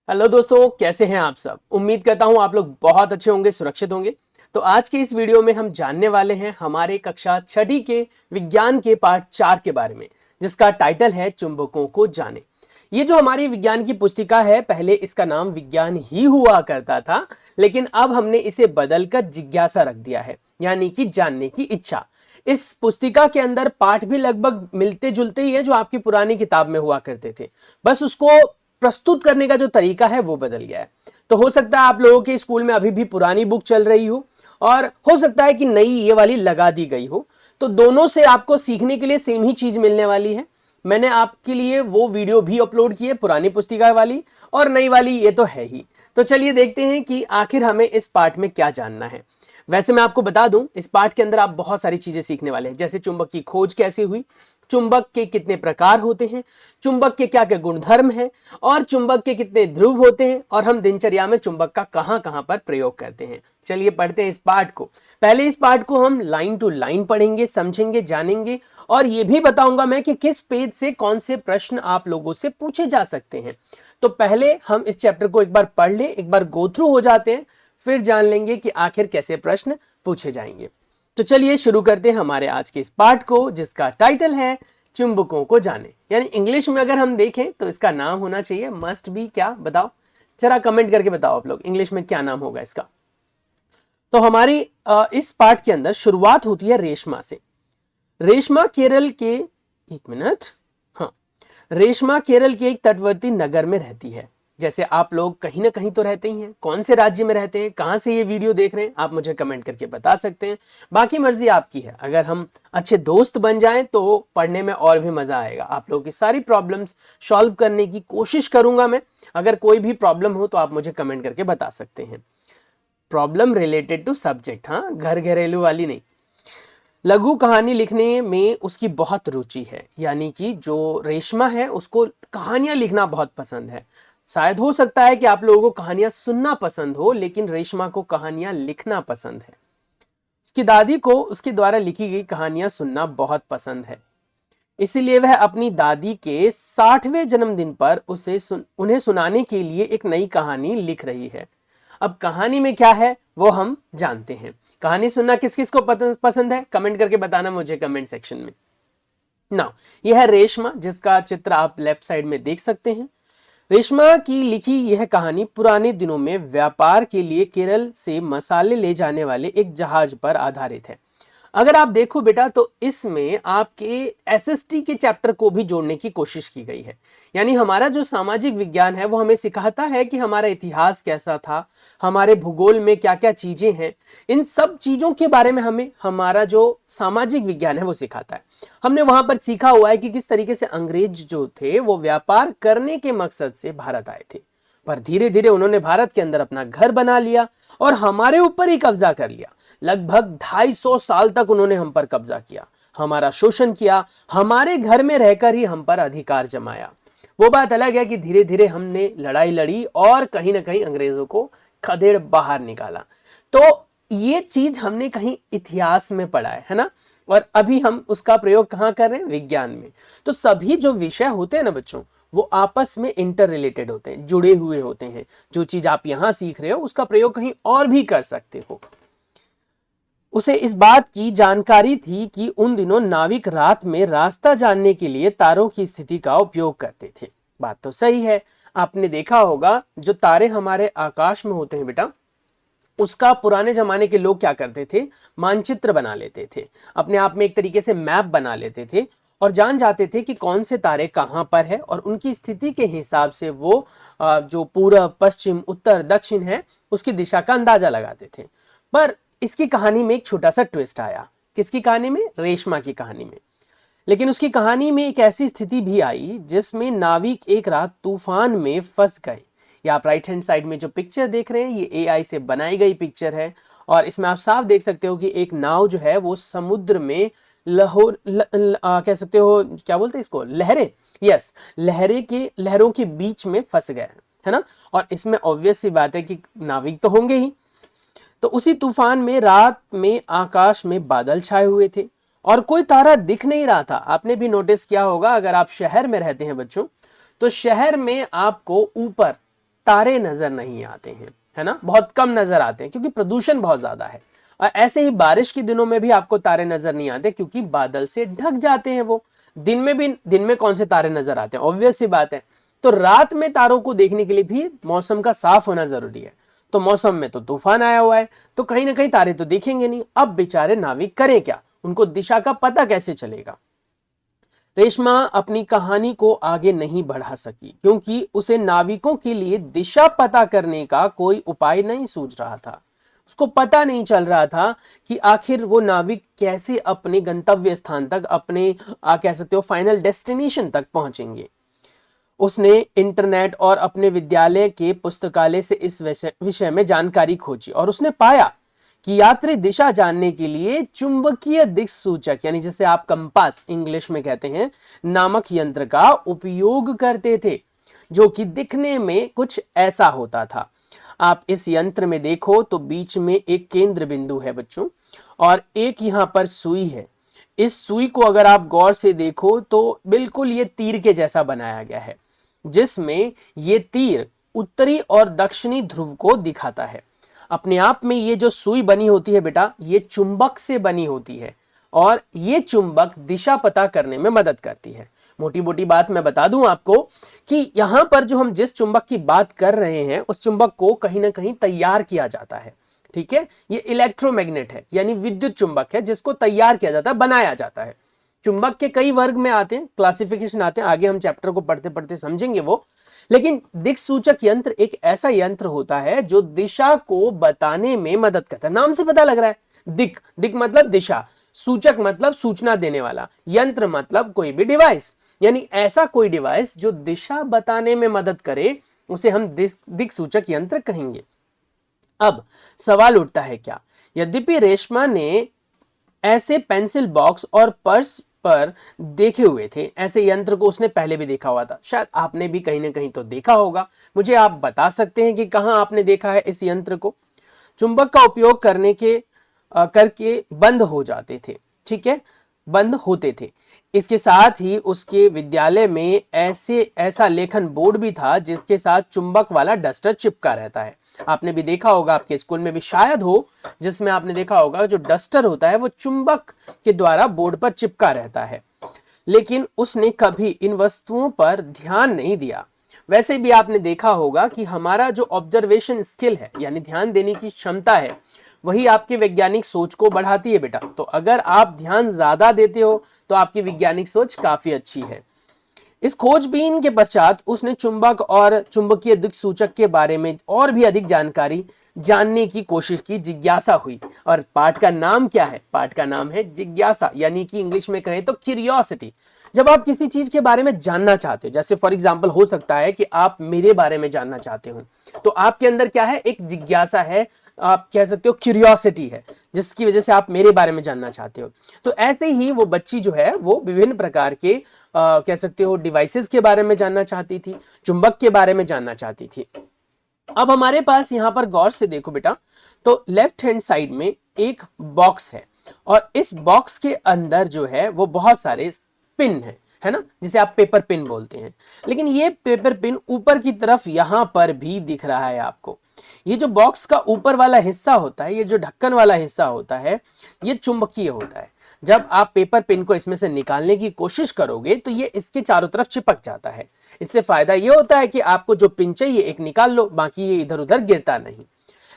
Hello दोस्तों, कैसे हैं आप सब। उम्मीद करता हूं आप लोग बहुत अच्छे होंगे, सुरक्षित होंगे। तो आज के इस वीडियो में हम जानने वाले हैं हमारे कक्षा छठी के विज्ञान के पाठ 4 के बारे में, जिसका टाइटल है चुंबकों को जाने। ये जो हमारी विज्ञान की पुस्तिका है, पहले इसका नाम विज्ञान ही हुआ करता था, लेकिन अब हमने इसे बदलकर जिज्ञासा रख दिया है, यानी कि जानने की इच्छा। इस पुस्तिका के अंदर पाठ भी लगभग मिलते जुलते ही है जो आपकी पुरानी किताब में हुआ करते थे, बस उसको प्रस्तुत करने का जो तरीका है वो बदल गया है। तो हो सकता है आप लोगों के स्कूल में अभी भी पुरानी बुक चल रही हो, और हो सकता है कि नई ये वाली लगा दी गई हो। तो दोनों से आपको सीखने के लिए सेम ही चीज मिलने वाली है। मैंने आपके लिए वो वीडियो भी अपलोड की है, पुरानी पुस्तिका वाली और नई वाली, ये तो है ही। तो चलिए देखते हैं कि आखिर हमें इस पाठ में क्या जानना है। वैसे मैं आपको बता दूं, इस पाठ के अंदर आप बहुत सारी चीजें सीखने वाले हैं, जैसे चुंबक की खोज कैसे हुई, चुंबक के कितने प्रकार होते हैं, चुंबक के क्या क्या गुणधर्म हैं, और चुंबक के कितने ध्रुव होते हैं, और हम दिनचर्या में चुंबक का कहां कहां पर प्रयोग करते हैं। चलिए पढ़ते हैं इस पाठ को। पहले इस पाठ को हम लाइन टू लाइन पढ़ेंगे, समझेंगे, जानेंगे, और ये भी बताऊंगा मैं कि किस पेज से कौन से प्रश्न आप लोगों से पूछे जा सकते हैं। तो पहले हम इस चैप्टर को एक बार पढ़ ले, एक बार गो थ्रू हो जाते हैं, फिर जान लेंगे कि आखिर कैसे प्रश्न पूछे जाएंगे। तो चलिए शुरू करते हैं हमारे आज के इस पाठ को, जिसका टाइटल है चुंबकों को जाने। यानी इंग्लिश में अगर हम देखें तो इसका नाम होना चाहिए मस्ट बी, क्या बताओ, जरा कमेंट करके बताओ आप लोग इंग्लिश में क्या नाम होगा इसका। तो हमारी इस पाठ के अंदर शुरुआत होती है रेशमा से। रेशमा केरल के, एक मिनट, हाँ, रेशमा केरल के एक तटवर्ती नगर में रहती है। जैसे आप लोग कहीं ना कहीं तो रहते ही हैं। कौन से राज्य में रहते हैं, कहां से ये वीडियो देख रहे हैं, आप मुझे कमेंट करके बता सकते हैं। बाकी मर्जी आपकी है। अगर हम अच्छे दोस्त बन जाएं तो पढ़ने में और भी मजा आएगा। आप लोगों की सारी प्रॉब्लम्स सॉल्व करने की कोशिश करूंगा मैं। अगर कोई भी प्रॉब्लम हो तो आप मुझे कमेंट करके बता सकते हैं। प्रॉब्लम रिलेटेड टू सब्जेक्ट, हाँ, घर घरेलू वाली नहीं। लघु कहानी लिखने में उसकी बहुत रुचि है, यानी कि जो रेशमा है उसको कहानियां लिखना बहुत पसंद है। शायद हो सकता है कि आप लोगों को कहानियां सुनना पसंद हो, लेकिन रेशमा को कहानियां लिखना पसंद है। उसकी दादी को उसके द्वारा लिखी गई कहानियां सुनना बहुत पसंद है, इसीलिए वह अपनी दादी के 60वें जन्मदिन पर उन्हें सुनाने के लिए एक नई कहानी लिख रही है। अब कहानी में क्या है वो हम जानते हैं। कहानी सुनना किस किस को पसंद है, कमेंट करके बताना मुझे कमेंट सेक्शन में। ना, यह है रेशमा, जिसका चित्र आप लेफ्ट साइड में देख सकते हैं। रेशमा की लिखी यह कहानी पुराने दिनों में व्यापार के लिए केरल से मसाले ले जाने वाले एक जहाज पर आधारित है। अगर आप देखो बेटा तो इसमें आपके एसएसटी के चैप्टर को भी जोड़ने की कोशिश की गई है। यानी हमारा जो सामाजिक विज्ञान है वो हमें सिखाता है कि हमारा इतिहास कैसा था, हमारे भूगोल में क्या क्या चीजें हैं। इन सब चीजों के बारे में हमें हमारा जो सामाजिक विज्ञान है वो सिखाता है। हमने वहां पर सीखा हुआ है कि किस तरीके से अंग्रेज जो थे वो व्यापार करने के मकसद से भारत आए थे, पर धीरे धीरे उन्होंने भारत के अंदर अपना घर बना लिया और हमारे ऊपर ही कब्जा कर लिया। लगभग 250 साल तक उन्होंने हम पर कब्जा किया, हमारा शोषण किया, हमारे घर में रहकर ही हम पर अधिकार जमाया। वो बात अलग है कि धीरे धीरे हमने लड़ाई लड़ी और कहीं ना कहीं अंग्रेजों को खदेड़ बाहर निकाला। तो ये चीज हमने कहीं इतिहास में पढ़ा है ना, और अभी हम उसका प्रयोग कहाँ कर रहे हैं, विज्ञान में। तो सभी जो विषय होते हैं ना बच्चों, वो आपस में इंटर रिलेटेड होते हैं, जुड़े हुए होते हैं। जो चीज आप यहां सीख रहे हो उसका प्रयोग कहीं और भी कर सकते हो। उसे इस बात की जानकारी थी कि उन दिनों नाविक रात में रास्ता जानने के लिए तारों की स्थिति का उपयोग करते थे। बात तो सही है। आपने देखा होगा जो तारे हमारे आकाश में होते हैं बेटा, उसका पुराने जमाने के लोग क्या करते थे, मानचित्र बना लेते थे, अपने आप में एक तरीके से मैप बना लेते थे, और जान जाते थे कि कौन से तारे कहां पर है, और उनकी स्थिति के हिसाब से वो जो पूरब, पश्चिम, उत्तर, दक्षिण है उसकी दिशा का अंदाजा लगाते थे। पर इसकी कहानी में एक छोटा सा ट्विस्ट आया। किसकी कहानी में, रेशमा की कहानी में। लेकिन उसकी कहानी में एक ऐसी स्थिति भी आई जिसमें नाविक एक रात तूफान में फंस गए। ये आप राइट हैंड साइड में जो पिक्चर देख रहे हैं ये एआई से बनाई गई पिक्चर है, और इसमें आप साफ देख सकते हो कि एक नाव जो है वो समुद्र में कह सकते हो, क्या बोलते हैं इसको, लहरें, यस, लहरों के बीच में फंस गए है ना। और इसमें ऑब्वियस सी बात है कि नाविक तो होंगे ही। तो उसी तूफान में रात में आकाश में बादल छाए हुए थे और कोई तारा दिख नहीं रहा था। आपने भी नोटिस किया होगा, अगर आप शहर में रहते हैं बच्चों, तो शहर में आपको ऊपर तारे नजर नहीं आते हैं, है ना, बहुत कम नजर आते हैं क्योंकि प्रदूषण बहुत ज्यादा है। और ऐसे ही बारिश के दिनों में भी आपको तारे नजर नहीं आते क्योंकि बादल से ढक जाते हैं वो। दिन में कौन से तारे नजर आते हैं, ऑब्वियस सी बात है। तो रात में तारों को देखने के लिए भी मौसम का साफ होना जरूरी है। तो मौसम में तो तूफान आया हुआ है, तो कहीं ना कहीं तारे तो दिखेंगे नहीं। अब बेचारे नाविक करें क्या, उनको दिशा का पता कैसे चलेगा। रेशमा अपनी कहानी को आगे नहीं बढ़ा सकी क्योंकि उसे नाविकों के लिए दिशा पता करने का कोई उपाय नहीं सूझ रहा था। उसको पता नहीं चल रहा था कि आखिर वो नाविक कैसे अपने गंतव्य स्थान तक, अपने कह सकते हो फाइनल डेस्टिनेशन तक पहुंचेंगे। उसने इंटरनेट और अपने विद्यालय के पुस्तकालय से इस विषय में जानकारी खोजी और उसने पाया कि यात्री दिशा जानने के लिए चुंबकीय दिक्सूचक, यानी जिसे आप कंपास इंग्लिश में कहते हैं, नामक यंत्र का उपयोग करते थे, जो कि दिखने में कुछ ऐसा होता था। आप इस यंत्र में देखो तो बीच में एक केंद्र बिंदु है बच्चों, और एक यहां पर सुई है। इस सुई को अगर आप गौर से देखो तो बिल्कुल ये तीर के जैसा बनाया गया है, जिसमें ये तीर उत्तरी और दक्षिणी ध्रुव को दिखाता है। अपने आप में ये जो सुई बनी होती है बेटा, ये चुंबक से बनी होती है और ये चुंबक दिशा पता करने में मदद करती है। मोटी मोटी बात मैं बता दूं आपको कि यहां पर जो हम जिस चुंबक की बात कर रहे हैं उस चुंबक को कहीं ना कहीं तैयार किया जाता है। ठीक है, ये इलेक्ट्रोमैग्नेट है, यानी विद्युत चुंबक है जिसको तैयार किया जाता है, बनाया जाता है। चुंबक के कई वर्ग में आते हैं, क्लासिफिकेशन आते हैं, आगे हम चैप्टर को पढ़ते पढ़ते समझेंगे वो। लेकिन दिक्सूचक यंत्र एक ऐसा यंत्र होता है जो दिशा को बताने में मदद करता है। नाम से पता लग रहा है, दिक, दिक मतलब दिशा, सूचक मतलब सूचना देने वाला, यंत्र मतलब कोई भी डिवाइस, यानी ऐसा कोई डिवाइस जो दिशा बताने में मदद करे उसे हम दिक्सूचक यंत्र कहेंगे। अब सवाल उठता है क्या, यद्यपि रेशमा ने ऐसे पेंसिल बॉक्स और पर्स पर देखे हुए थे, ऐसे यंत्र को उसने पहले भी देखा हुआ था, शायद आपने भी कहीं ना कहीं तो देखा होगा। मुझे आप बता सकते हैं कि कहां आपने देखा है इस यंत्र को। चुंबक का उपयोग करके बंद हो जाते थे, ठीक है, बंद होते थे। इसके साथ ही उसके विद्यालय में ऐसा लेखन बोर्ड भी था जिसके साथ चुंबक वाला डस्टर चिपका रहता है। आपने भी देखा होगा, आपके स्कूल में भी शायद हो, जिसमें आपने देखा होगा जो डस्टर होता है वो चुंबक के द्वारा बोर्ड पर चिपका रहता है। लेकिन उसने कभी इन वस्तुओं पर ध्यान नहीं दिया। वैसे भी आपने देखा होगा कि हमारा जो ऑब्जर्वेशन स्किल है, यानी ध्यान देने की क्षमता है, वही आपकी वैज्ञानिक सोच को बढ़ाती है बेटा। तो अगर आप ध्यान ज्यादा देते हो तो आपकी वैज्ञानिक सोच काफी अच्छी है। इस खोजबीन के पश्चात उसने चुंबक और चुंबकीय दिक्सूचक के बारे में और भी अधिक जानकारी जानने की कोशिश की, जिज्ञासा हुई। और पाठ का नाम क्या है, पाठ का नाम है जिज्ञासा, यानी कि इंग्लिश में कहें तो क्यूरियोसिटी। जब आप किसी चीज के बारे में जानना चाहते हो, जैसे फॉर एग्जांपल हो सकता है कि आप मेरे बारे में जानना चाहते हो, तो आपके अंदर क्या है, एक जिज्ञासा है, आप कह सकते हो क्यूरियोसिटी है, जिसकी वजह से आप मेरे बारे में जानना चाहते हो। तो ऐसे ही वो बच्ची जो है वो विभिन्न प्रकार के कह सकते हो डिवाइसेस के बारे में जानना चाहती थी, चुंबक के बारे में जानना चाहती थी। अब हमारे पास यहां पर गौर से देखो बेटा, तो लेफ्ट हैंड साइड में एक बॉक्स है और इस बॉक्स के अंदर जो है वो बहुत सारे पिन है ना, जिसे आप पेपर पिन बोलते हैं। लेकिन ये पेपर पिन ऊपर की तरफ यहां पर भी दिख रहा है आपको। ये जो बॉक्स का ऊपर वाला हिस्सा होता है, ये जो ढक्कन वाला हिस्सा होता है, ये चुंबकीय होता है। जब आप पेपर पिन को इसमें से निकालने की कोशिश करोगे तो ये इसके चारों तरफ चिपक जाता है। इससे फायदा ये होता है कि आपको जो पिन चाहिए एक निकाल लो, बाकी ये इधर उधर गिरता नहीं।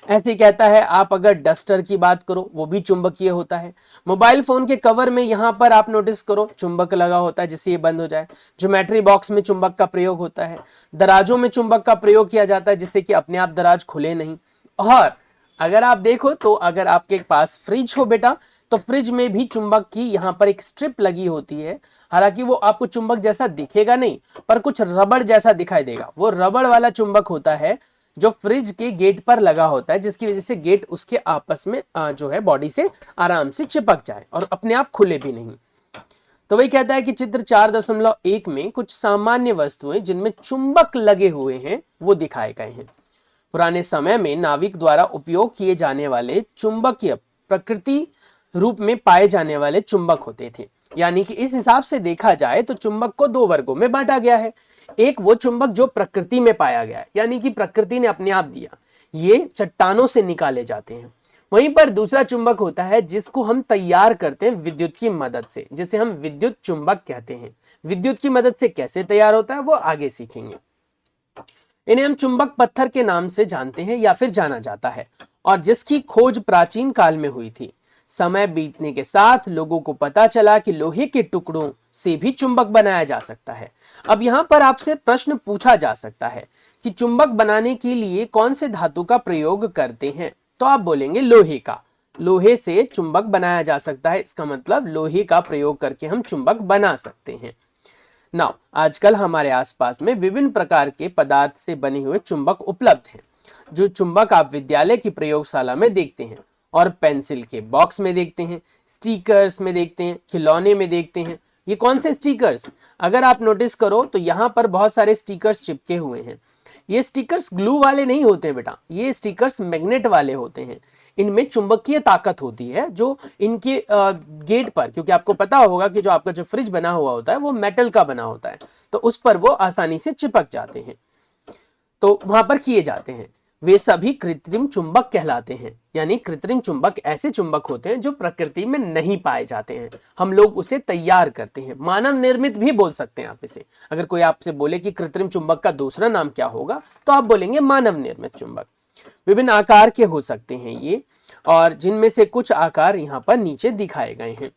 ऐसे कहता है, आप अगर डस्टर की बात करो वो भी चुंबकीय होता है। मोबाइल फोन के कवर में यहां पर आप नोटिस करो चुंबक लगा होता है जिससे ये बंद हो जाए। ज्योमेट्री बॉक्स में चुंबक का प्रयोग होता है। दराजों में चुंबक का प्रयोग किया जाता है जिससे कि अपने आप दराज खुले नहीं। और अगर आप देखो तो अगर आपके पास फ्रिज हो बेटा, तो फ्रिज में भी चुंबक की यहां पर एक स्ट्रिप लगी होती है। हालांकि वो आपको चुंबक जैसा दिखेगा नहीं, पर कुछ रबड़ जैसा दिखाई देगा। वो रबड़ वाला चुंबक होता है जो फ्रिज के गेट पर लगा होता है, जिसकी वजह से गेट उसके आपस में जो है बॉडी से आराम से चिपक जाए और अपने आप खुले भी नहीं। तो वही कहता है कि चित्र 4.1 में कुछ सामान्य वस्तुएं जिनमें चुंबक लगे हुए हैं वो दिखाए गए हैं। पुराने समय में नाविक द्वारा उपयोग किए जाने वाले चुंबकीय प्रकृति रूप में पाए जाने वाले चुंबक होते थे। यानी कि इस हिसाब से देखा जाए तो चुंबक को दो वर्गों में बांटा गया है। एक वो चुंबक जो प्रकृति में पाया गया है, यानी कि प्रकृति ने अपने आप दिया, ये चट्टानों से निकाले जाते हैं। वहीं पर दूसरा चुंबक होता है जिसको हम तैयार करते हैं विद्युत की मदद से, जिसे हम विद्युत चुंबक कहते हैं। विद्युत की मदद से कैसे तैयार होता है वो आगे सीखेंगे। इन्हें हम चुंबक पत्थर के नाम से जानते हैं या फिर जाना जाता है, और जिसकी खोज प्राचीन काल में हुई थी। समय बीतने के साथ लोगों को पता चला कि लोहे के टुकड़ों से भी चुंबक बनाया जा सकता है। अब यहाँ पर आपसे प्रश्न पूछा जा सकता है कि चुंबक बनाने के लिए कौन से धातु का प्रयोग करते हैं, तो आप बोलेंगे लोहे का। लोहे से चुंबक बनाया जा सकता है, इसका मतलब लोहे का प्रयोग करके हम चुंबक बना सकते हैं। नाउ आजकल हमारे आसपास में विभिन्न प्रकार के पदार्थ से बने हुए चुंबक उपलब्ध हैं। जो चुंबक आप विद्यालय की प्रयोगशाला में देखते हैं और पेंसिल के बॉक्स में देखते हैं, स्टिकर्स में देखते हैं, खिलौने में देखते हैं। ये कौन से स्टिकर्स, अगर आप नोटिस करो तो यहाँ पर बहुत सारे स्टिकर्स चिपके हुए हैं। ये स्टिकर्स ग्लू वाले नहीं होते बेटा, ये स्टिकर्स मैग्नेट वाले होते हैं। इनमें चुंबकीय ताकत होती है जो इनके गेट पर, क्योंकि आपको पता होगा कि जो आपका जो फ्रिज बना हुआ होता है वो मेटल का बना होता है, तो उस पर वो आसानी से चिपक जाते हैं, तो वहां पर किए जाते हैं। वे सभी कृत्रिम चुंबक कहलाते हैं। यानी कृत्रिम चुंबक ऐसे चुंबक होते हैं जो प्रकृति में नहीं पाए जाते हैं, हम लोग उसे तैयार करते हैं। मानव निर्मित भी बोल सकते हैं आप इसे। अगर कोई आपसे बोले कि कृत्रिम चुंबक का दूसरा नाम क्या होगा, तो आप बोलेंगे मानव निर्मित चुंबक। विभिन्न आकार के हो सकते हैं ये, और जिनमें से कुछ आकार यहाँ पर नीचे दिखाए गए हैं।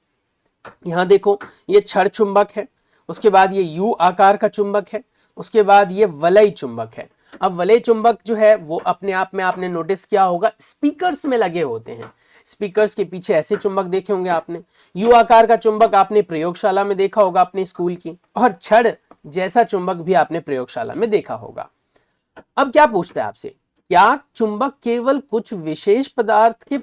यहाँ देखो, ये छड़ चुंबक है, उसके बाद ये यू आकार का चुंबक है, उसके बाद ये वलय चुंबक है। अब वलय चुंबक जो है वो अपने आप में आपने नोटिस किया होगा स्पीकर्स में लगे होते हैं। स्पीकर्स के पीछे ऐसे चुंबक देखे होंगे आपने। यू आकार का चुंबक आपने प्रयोगशाला में देखा होगा अपने स्कूल की, और छड़ जैसा चुंबक भी आपने प्रयोगशाला में देखा होगा। अब क्या पूछता है आपसे, क्या चुंबक केवल कुछ विशेष पदार्थ के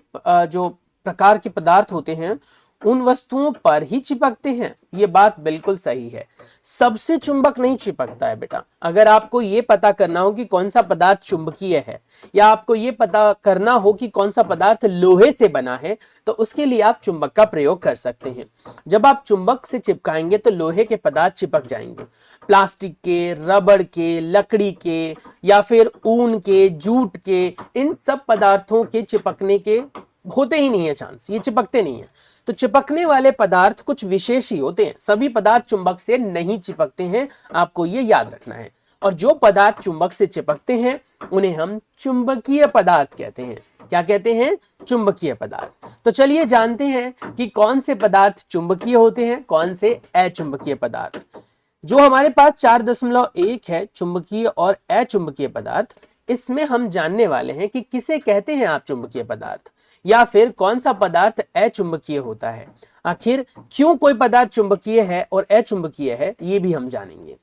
जो प्रकार के पदार्थ होते हैं उन वस्तुओं पर ही चिपकते हैं? ये बात बिल्कुल सही है, सबसे चुंबक नहीं चिपकता है बेटा। अगर आपको ये पता करना हो कि कौन सा पदार्थ चुंबकीय है, या आपको ये पता करना हो कि कौन सा पदार्थ लोहे से बना है, तो उसके लिए आप चुंबक का प्रयोग कर सकते हैं। जब आप चुंबक से चिपकाएंगे तो लोहे के पदार्थ चिपक जाएंगे। प्लास्टिक के, रबड़ के, लकड़ी के, या फिर ऊन के, जूट के, इन सब पदार्थों के चिपकने के होते ही नहीं है चांस, ये चिपकते नहीं है। तो चिपकने वाले पदार्थ कुछ विशेष ही होते हैं, सभी पदार्थ चुंबक से नहीं चिपकते हैं, आपको ये याद रखना है। और जो पदार्थ चुंबक से चिपकते हैं उन्हें हम चुंबकीय पदार्थ कहते हैं। क्या कहते हैं? चुंबकीय पदार्थ। तो चलिए जानते हैं कि कौन से पदार्थ चुंबकीय होते हैं, कौन से अचुंबकीय पदार्थ। जो हमारे पास 4.1 है चुंबकीय और अचुंबकीय पदार्थ, इसमें हम जानने वाले हैं कि किसे कहते हैं आप चुंबकीय पदार्थ, या फिर कौन सा पदार्थ अचुंबकीय होता है। आखिर क्यों कोई पदार्थ चुंबकीय है और अचुंबकीय है, ये भी हम जानेंगे।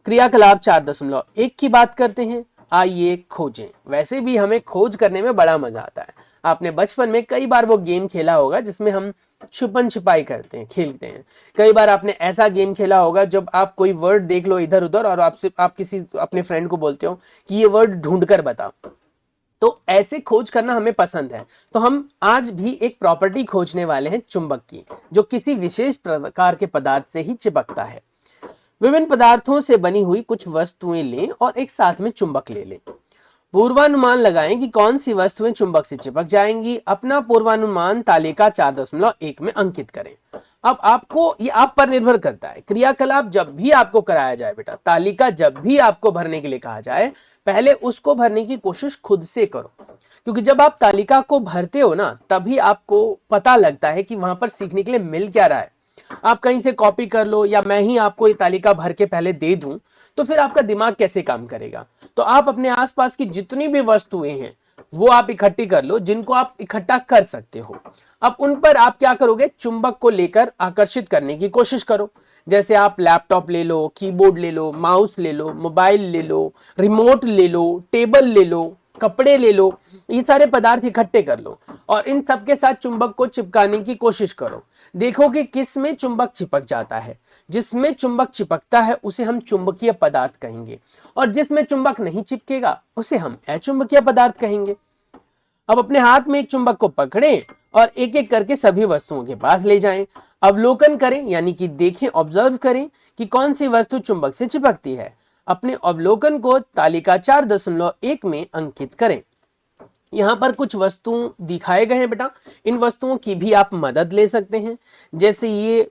क्रियाकलाप 4.1 की बात करते हैं, आइए खोजें। वैसे भी हमें खोज करने में बड़ा मजा आता है। आपने बचपन में कई बार वो गेम खेला होगा जिसमें हम छुपन छिपाई करते हैं, खेलते हैं। कई बार आपने ऐसा गेम खेला होगा जब आप कोई वर्ड देख लो इधर उधर और आप किसी अपने फ्रेंड को बोलते हो कि ये वर्ड ढूंढ कर बता। तो ऐसे खोज करना हमें पसंद है। तो हम आज भी एक प्रॉपर्टी खोजने वाले हैं चुंबक की, जो किसी विशेष प्रकार के पदार्थ से ही चिपकता है। विभिन्न पदार्थों से बनी हुई कुछ वस्तुएं लें और एक साथ में चुंबक ले लें। पूर्वानुमान लगाएं कि कौन सी वस्तुएं चुंबक से चिपक जाएंगी। अपना पूर्वानुमान तालिका 4.1 में अंकित करें। अब आपको, ये आप पर निर्भर करता है। क्रियाकलाप जब भी आपको कराया जाए बेटा, तालिका जब भी आपको भरने के लिए कहा जाए, पहले उसको भरने की कोशिश खुद से करो, क्योंकि जब आप तालिका को भरते हो ना, तभी आपको पता लगता है कि वहां पर सीखने के लिए मिल क्या रहा है। आप कहीं से कॉपी कर लो या मैं ही आपको ये तालिका भर के पहले दे दूं, तो फिर आपका दिमाग कैसे काम करेगा। तो आप अपने आसपास की जितनी भी वस्तुएं हैं वो आप इकट्ठी कर लो, जिनको आप इकट्ठा कर सकते हो। अब उन पर आप क्या करोगे, चुंबक को लेकर आकर्षित करने की कोशिश करो। जैसे आप लैपटॉप ले लो, कीबोर्ड ले लो, माउस ले लो, मोबाइल ले लो, रिमोट ले लो, टेबल ले लो, कपड़े ले लो, ये सारे पदार्थ इकट्ठे कर लो और इन सब के साथ चुंबक को चिपकाने की कोशिश करो। देखो कि किस में चुंबक चिपक जाता है। जिसमें चुंबक चिपकता है उसे हम चुंबकीय पदार्थ कहेंगे, और जिसमें चुंबक नहीं चिपकेगा उसे हम अचुंबकीय पदार्थ कहेंगे। अब अपने हाथ में एक चुंबक को पकड़ें और एक एक करके सभी वस्तुओं के पास ले जाएं। अवलोकन करें, यानी कि देखें, ऑब्जर्व करें कि कौन सी वस्तु चुंबक से चिपकती है। अपने अवलोकन को तालिका 4.1 में अंकित करें। यहाँ पर कुछ वस्तु दिखाए गए हैं बेटा, इन वस्तुओं की भी आप मदद ले सकते हैं। जैसे ये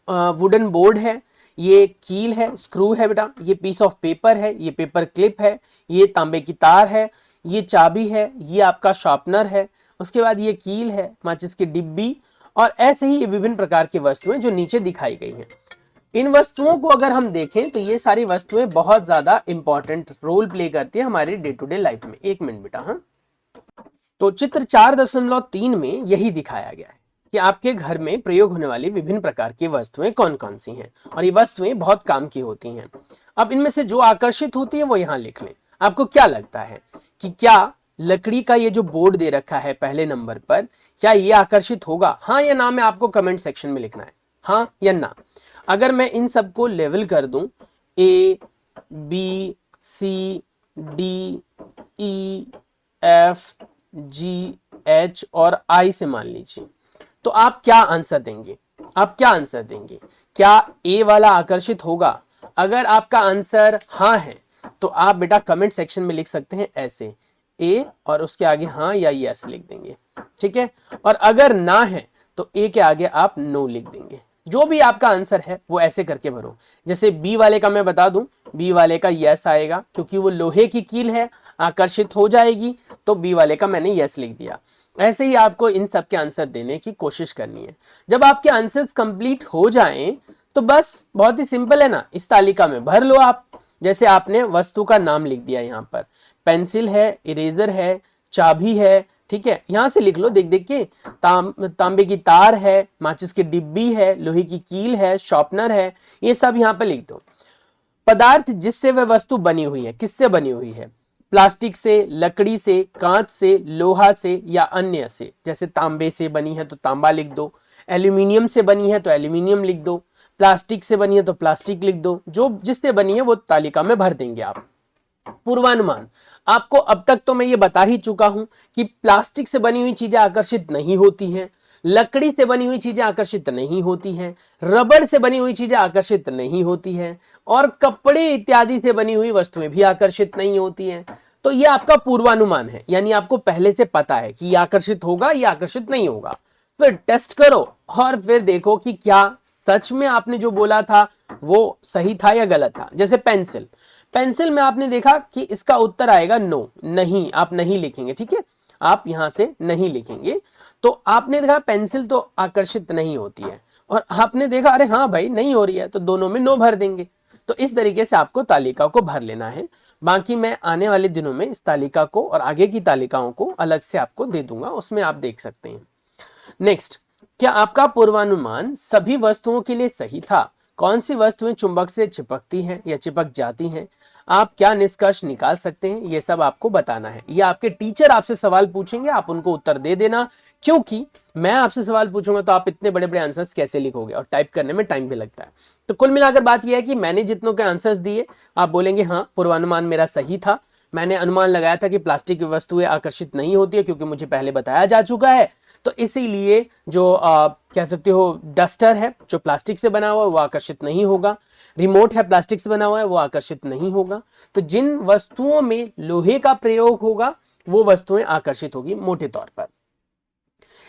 वुडन बोर्ड है, ये कील है, स्क्रू है बेटा, ये पीस ऑफ पेपर है, ये पेपर क्लिप है, ये तांबे की तार है, ये चाबी है, ये आपका शार्पनर है, उसके बाद ये कील है, माचिस की डिब्बी, और ऐसे ही ये विभिन्न प्रकार की वस्तुएं जो नीचे दिखाई गई हैं। इन वस्तुओं को अगर हम देखें तो ये सारी वस्तुएं बहुत ज्यादा इंपॉर्टेंट रोल प्ले करती है हमारी डे टू डे लाइफ में। एक मिनट बेटा। हाँ, तो चित्र 4.3 में यही दिखाया गया है कि आपके घर में प्रयोग होने वाली विभिन्न प्रकार की वस्तुएं कौन कौन सी हैं, और ये वस्तुएं बहुत काम की होती हैं। अब इनमें से जो आकर्षित होती है वो यहां लिख लें। आपको क्या लगता है कि क्या लकड़ी का ये जो बोर्ड दे रखा है पहले नंबर पर, क्या ये आकर्षित होगा? हाँ या ना में आपको कमेंट सेक्शन में लिखना है, हाँ या ना। अगर मैं इन सबको लेवल कर दूं, A, B, C, D, E, F, G, H और I से मान लीजिए, तो आप क्या आंसर देंगे? आप क्या आंसर देंगे? क्या A वाला आकर्षित होगा? अगर आपका आंसर हाँ है तो आप बेटा कमेंट सेक्शन में लिख सकते हैं ऐसे A और उसके आगे हाँ या यस लिख देंगे, ठीक है। और अगर ना है तो A के आगे आप नो लिख देंगे। जो भी आपका आंसर है वो ऐसे करके भरो। जैसे बी वाले का मैं बता दूं, बी वाले का यस आएगा क्योंकि वो लोहे की कील है, आकर्षित हो जाएगी, तो बी वाले का मैंने यस लिख दिया। ऐसे ही आपको इन सब के आंसर देने की कोशिश करनी है। जब आपके आंसर्स कंप्लीट हो जाएं तो बस बहुत ही सिंपल है ना, इस तालिका में भर लो आप। जैसे आपने वस्तु का नाम लिख दिया, यहाँ पर पेंसिल है, इरेजर है, चाबी है, ठीक है, यहां से लिख लो देख देख के। तांबे की तार है, माचिस की डिब्बी है, लोहे की कील है, शार्पनर है, ये सब यहां पर लिख दो। पदार्थ जिससे वह वस्तु बनी हुई है, किससे बनी हुई है? प्लास्टिक से, लकड़ी से, कांच से, लोहा से या अन्य से। जैसे तांबे से बनी है तो तांबा लिख दो, एल्यूमिनियम से बनी है तो एल्यूमिनियम लिख दो, प्लास्टिक से बनी है तो प्लास्टिक लिख दो। जो जिससे बनी है वो तालिका में भर देंगे आप। पूर्वानुमान, आपको अब तक तो मैं ये बता ही चुका हूं कि प्लास्टिक से बनी हुई चीजें आकर्षित नहीं होती हैं, लकड़ी से बनी हुई चीजें आकर्षित नहीं होती हैं, रबड़ से बनी हुई चीजें आकर्षित नहीं होती हैं, और कपड़े इत्यादि से बनी हुई वस्तुएं भी आकर्षित नहीं होती हैं। तो ये आपका पूर्वानुमान है, यानी आपको पहले से पता है कि ये आकर्षित होगा या आकर्षित नहीं होगा। फिर टेस्ट करो और फिर देखो कि क्या सच में आपने जो बोला था वो सही था या गलत था। जैसे पेंसिल, पेंसिल में आपने देखा कि इसका उत्तर आएगा नो, नहीं, आप नहीं लिखेंगे, ठीक है, आप यहां से नहीं लिखेंगे। तो आपने देखा पेंसिल तो आकर्षित नहीं होती है, और आपने देखा अरे हाँ भाई नहीं हो रही है, तो दोनों में नो भर देंगे। तो इस तरीके से आपको तालिका को भर लेना है। बाकी मैं आने वाले दिनों में इस तालिका को और आगे की तालिकाओं को अलग से आपको दे दूंगा, उसमें आप देख सकते हैं। नेक्स्ट, क्या आपका पूर्वानुमान सभी वस्तुओं के लिए सही था? कौन सी वस्तुएं चुंबक से चिपकती हैं या चिपक जाती हैं? आप क्या निष्कर्ष निकाल सकते हैं, ये सब आपको बताना है। ये आपके टीचर आपसे सवाल पूछेंगे, आप उनको उत्तर दे देना, क्योंकि मैं आपसे सवाल पूछूंगा तो आप इतने बड़े बड़े आंसर्स कैसे लिखोगे, और टाइप करने में टाइम भी लगता है। तो कुल मिलाकर बात यह है कि मैंने जितनों के आंसर्स दिए, आप बोलेंगे हाँ पूर्वानुमान मेरा सही था, मैंने अनुमान लगाया था कि प्लास्टिक की वस्तुएं आकर्षित नहीं होती है, क्योंकि मुझे पहले बताया जा चुका है। तो इसीलिए जो कह सकते हो डस्टर है जो प्लास्टिक से बना हुआ है वो आकर्षित नहीं होगा, रिमोट है प्लास्टिक से बना हुआ है वो आकर्षित नहीं होगा। तो जिन वस्तुओं में लोहे का प्रयोग होगा वो वस्तुएं आकर्षित होगी मोटे तौर पर।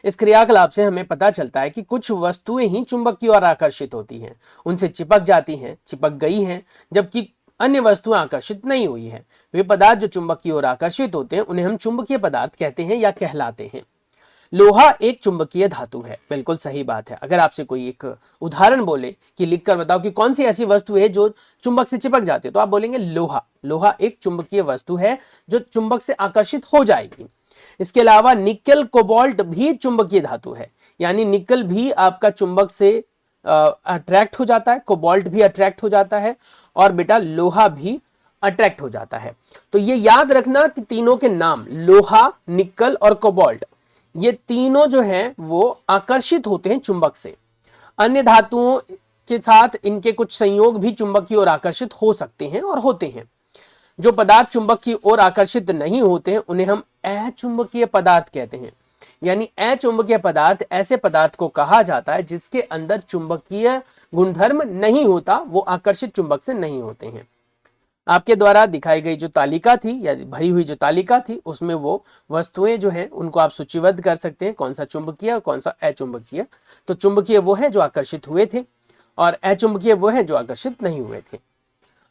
इस क्रियाकलाप से हमें पता चलता है कि कुछ वस्तुएं ही चुंबक की ओर आकर्षित होती हैं, उनसे चिपक जाती हैं, चिपक गई हैं, जबकि अन्य वस्तुएं आकर्षित नहीं हुई है। वे पदार्थ जो चुंबक की ओर आकर्षित होते हैं उन्हें हम चुंबकीय पदार्थ कहते हैं या कहलाते हैं। लोहा एक चुंबकीय धातु है, बिल्कुल सही बात है। अगर आपसे कोई एक उदाहरण बोले कि लिखकर बताओ कि कौन सी ऐसी वस्तु है जो चुंबक से चिपक जाती है, तो आप बोलेंगे लोहा। लोहा एक चुंबकीय वस्तु है जो चुंबक से आकर्षित हो जाएगी। इसके अलावा निकल, कोबाल्ट भी चुंबकीय धातु है, यानी निकल भी आपका चुंबक से अट्रैक्ट हो जाता है, कोबाल्ट भी अट्रैक्ट हो जाता है, और बेटा लोहा भी अट्रैक्ट हो जाता है। तो ये याद रखना कि तीनों के नाम लोहा, निकल और कोबाल्ट, ये तीनों जो हैं वो आकर्षित होते हैं चुंबक से। अन्य धातुओं के साथ इनके कुछ संयोग भी चुंबक की ओर आकर्षित हो सकते हैं और होते हैं। जो पदार्थ चुंबक की ओर आकर्षित नहीं होते हैं उन्हें हम अचुंबकीय पदार्थ कहते हैं। यानी अचुंबकीय पदार्थ ऐसे पदार्थ को कहा जाता है जिसके अंदर चुंबकीय गुणधर्म नहीं होता, वो आकर्षित चुंबक से नहीं होते हैं। आपके द्वारा दिखाई गई जो तालिका थी या भरी हुई जो तालिका थी उसमें वो वस्तुएं जो हैं उनको आप सूचीबद्ध कर सकते हैं, कौन सा चुंबकीय और कौन सा अचुंबकीय। तो चुंबकीय वो है जो आकर्षित हुए थे और अचुंबकीय वो है जो आकर्षित नहीं हुए थे।